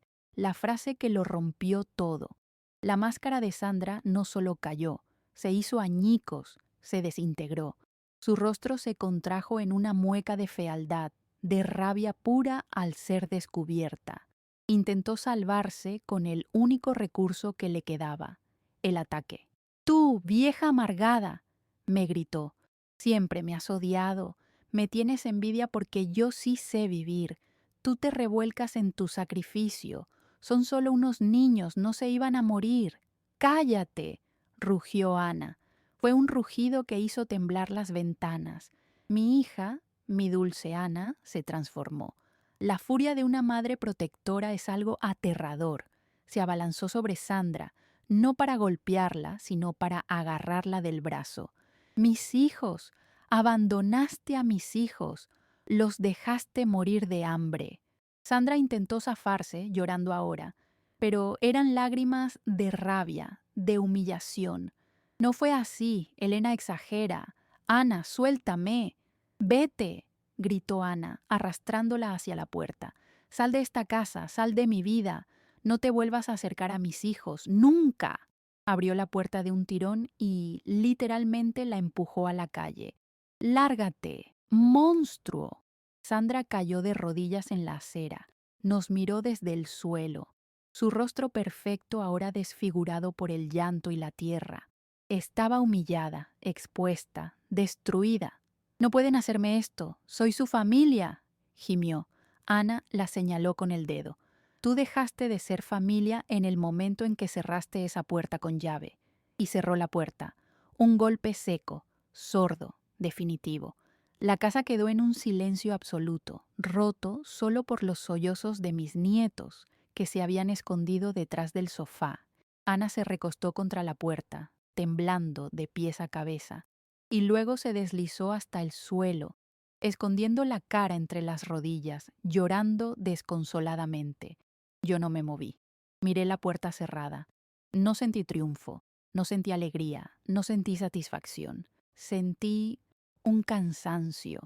que lo rompió todo. La máscara de Sandra no solo cayó, se hizo añicos, se desintegró. Su rostro se contrajo en una mueca de fealdad, de rabia pura al ser descubierta. Intentó salvarse con el único recurso que le quedaba, el ataque. «¡Tú, vieja amargada!», me gritó. «Siempre me has odiado. Me tienes envidia porque yo sí sé vivir. Tú te revuelcas en tu sacrificio. Son solo unos niños, no se iban a morir». «¡Cállate!», rugió Ana. Fue un rugido que hizo temblar las ventanas. Mi hija, mi dulce Ana, se transformó. La furia de una madre protectora es algo aterrador. Se abalanzó sobre Sandra, no para golpearla, sino para agarrarla del brazo. «Mis hijos, abandonaste a mis hijos, los dejaste morir de hambre». Sandra intentó zafarse, llorando ahora, pero eran lágrimas de rabia, de humillación. «No fue así, Elena exagera. Ana, suéltame. Vete», gritó Ana, arrastrándola hacia la puerta. «Sal de esta casa, sal de mi vida. No te vuelvas a acercar a mis hijos, nunca». Abrió la puerta de un tirón y literalmente la empujó a la calle. «Lárgate, monstruo». Sandra cayó de rodillas en la acera. Nos miró desde el suelo, su rostro perfecto ahora desfigurado por el llanto y la tierra. Estaba humillada, expuesta, destruida. «No pueden hacerme esto, soy su familia», gimió. Ana la señaló con el dedo. «Tú dejaste de ser familia en el momento en que cerraste esa puerta con llave». Y cerró la puerta. Un golpe seco, sordo, definitivo. La casa quedó en un silencio absoluto, roto solo por los sollozos de mis nietos, que se habían escondido detrás del sofá. Ana se recostó contra la puerta, temblando de pies a cabeza, y luego se deslizó hasta el suelo, escondiendo la cara entre las rodillas, llorando desconsoladamente. Yo no me moví. Miré la puerta cerrada. No sentí triunfo, no sentí alegría, no sentí satisfacción. Sentí un cansancio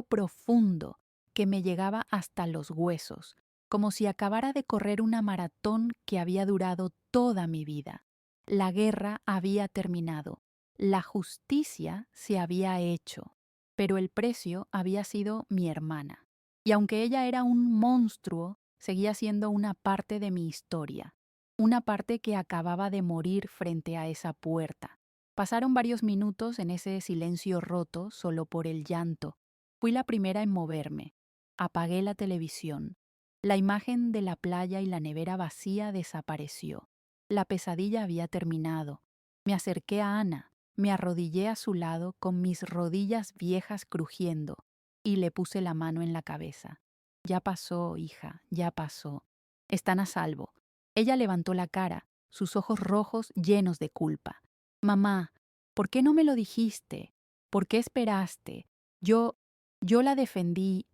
profundo que me llegaba hasta los huesos, como si acabara de correr una maratón que había durado toda mi vida. La guerra había terminado, la justicia se había hecho, pero el precio había sido mi hermana. Y aunque ella era un monstruo, seguía siendo una parte de mi historia, una parte que acababa de morir frente a esa puerta. Pasaron varios minutos en ese silencio roto solo por el llanto. Fui la primera en moverme. Apagué la televisión. La imagen de la playa y la nevera vacía desapareció. La pesadilla había terminado. Me acerqué a Ana, me arrodillé a su lado con mis rodillas viejas crujiendo y le puse la mano en la cabeza. «Ya pasó, hija, ya pasó. Están a salvo». Ella levantó la cara, sus ojos rojos llenos de culpa. «Mamá, ¿por qué no me lo dijiste? ¿Por qué esperaste? Yo la defendí.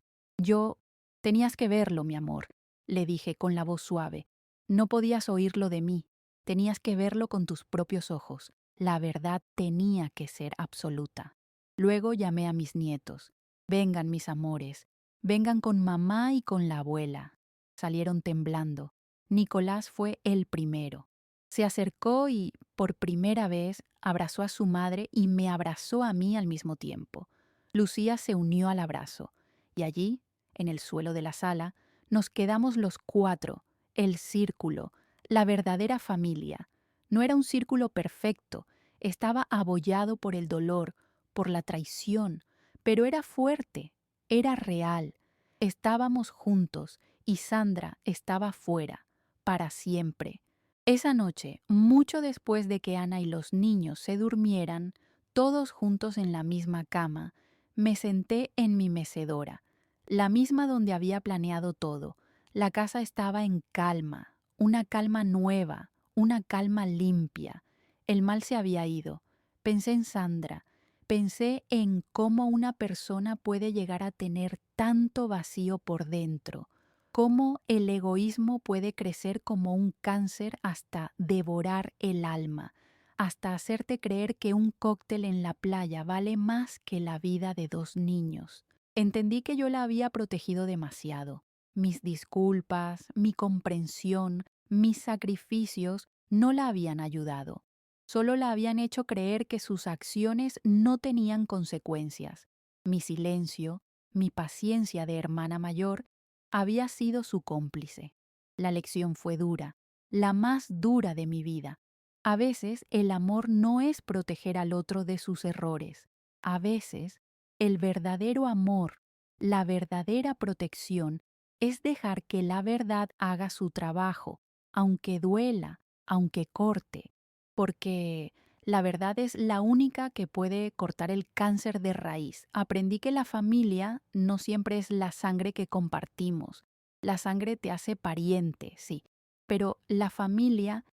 Tenías que verlo, mi amor», le dije con la voz suave. «No podías oírlo de mí. Tenías que verlo con tus propios ojos. La verdad tenía que ser absoluta». Luego llamé a mis nietos. «Vengan, mis amores. Vengan con mamá y con la abuela». Salieron temblando. Nicolás fue el primero. Se acercó y, por primera vez, abrazó a su madre y me abrazó a mí al mismo tiempo. Lucía se unió al abrazo, y allí, en el suelo de la sala, nos quedamos los cuatro, el círculo, la verdadera familia. No era un círculo perfecto, estaba abollado por el dolor, por la traición, pero era fuerte, era real. Estábamos juntos y Sandra estaba fuera, para siempre. Esa noche, mucho después de que Ana y los niños se durmieran, todos juntos en la misma cama, me senté en mi mecedora, la misma donde había planeado todo. La casa estaba en calma, una calma nueva, una calma limpia. El mal se había ido. Pensé en Sandra, pensé en cómo una persona puede llegar a tener tanto vacío por dentro, cómo el egoísmo puede crecer como un cáncer hasta devorar el alma, hasta hacerte creer que un cóctel en la playa vale más que la vida de 2 niños. Entendí que yo la había protegido demasiado. Mis disculpas, mi comprensión, mis sacrificios no la habían ayudado. Solo la habían hecho creer que sus acciones no tenían consecuencias. Mi silencio, mi paciencia de hermana mayor, había sido su cómplice. La lección fue dura, la más dura de mi vida. A veces el amor no es proteger al otro de sus errores. A veces el verdadero amor, la verdadera protección, es dejar que la verdad haga su trabajo, aunque duela, aunque corte, porque la verdad es la única que puede cortar el cáncer de raíz. Aprendí que la familia no siempre es la sangre que compartimos. La sangre te hace pariente, sí, pero la familia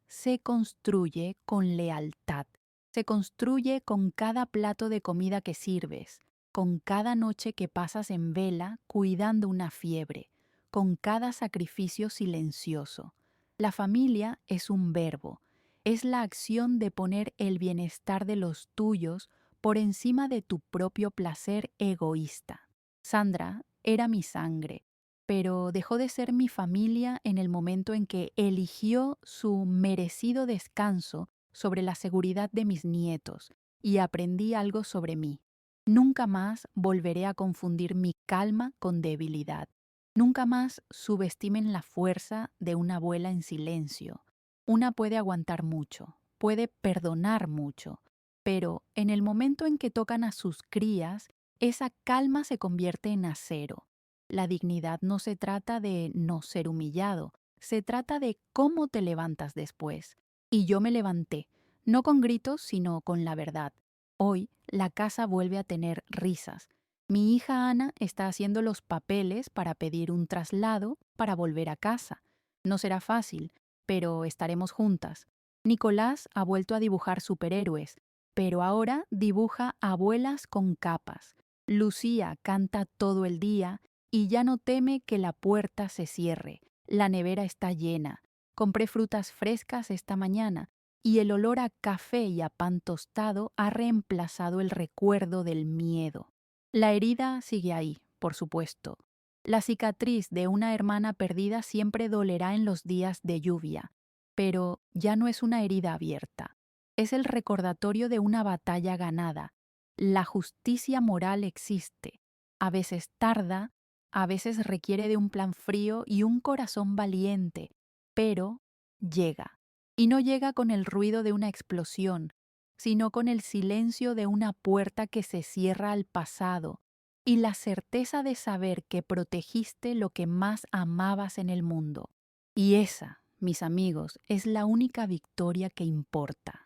se construye con lealtad. Se construye con cada plato de comida que sirves, con cada noche que pasas en vela cuidando una fiebre, con cada sacrificio silencioso. La familia es un verbo, es la acción de poner el bienestar de los tuyos por encima de tu propio placer egoísta. Sandra era mi sangre, pero dejó de ser mi familia en el momento en que eligió su merecido descanso sobre la seguridad de mis nietos y aprendí algo sobre mí. Nunca más volveré a confundir mi calma con debilidad. Nunca más subestimen la fuerza de una abuela en silencio. Una puede aguantar mucho, puede perdonar mucho, pero en el momento en que tocan a sus crías, esa calma se convierte en acero. La dignidad no se trata de no ser humillado, se trata de cómo te levantas después. Y yo me levanté, no con gritos, sino con la verdad. Hoy la casa vuelve a tener risas. Mi hija Ana está haciendo los papeles para pedir un traslado para volver a casa. No será fácil, pero estaremos juntas. Nicolás ha vuelto a dibujar superhéroes, pero ahora dibuja abuelas con capas. Lucía canta todo el día y ya no teme que la puerta se cierre. La nevera está llena. Compré frutas frescas esta mañana y el olor a café y a pan tostado ha reemplazado el recuerdo del miedo. La herida sigue ahí, por supuesto. La cicatriz de una hermana perdida siempre dolerá en los días de lluvia, pero ya no es una herida abierta. Es el recordatorio de una batalla ganada. La justicia moral existe. A veces tarda, a veces requiere de un plan frío y un corazón valiente, pero llega. Y no llega con el ruido de una explosión, sino con el silencio de una puerta que se cierra al pasado y la certeza de saber que protegiste lo que más amabas en el mundo. Y esa, mis amigos, es la única victoria que importa.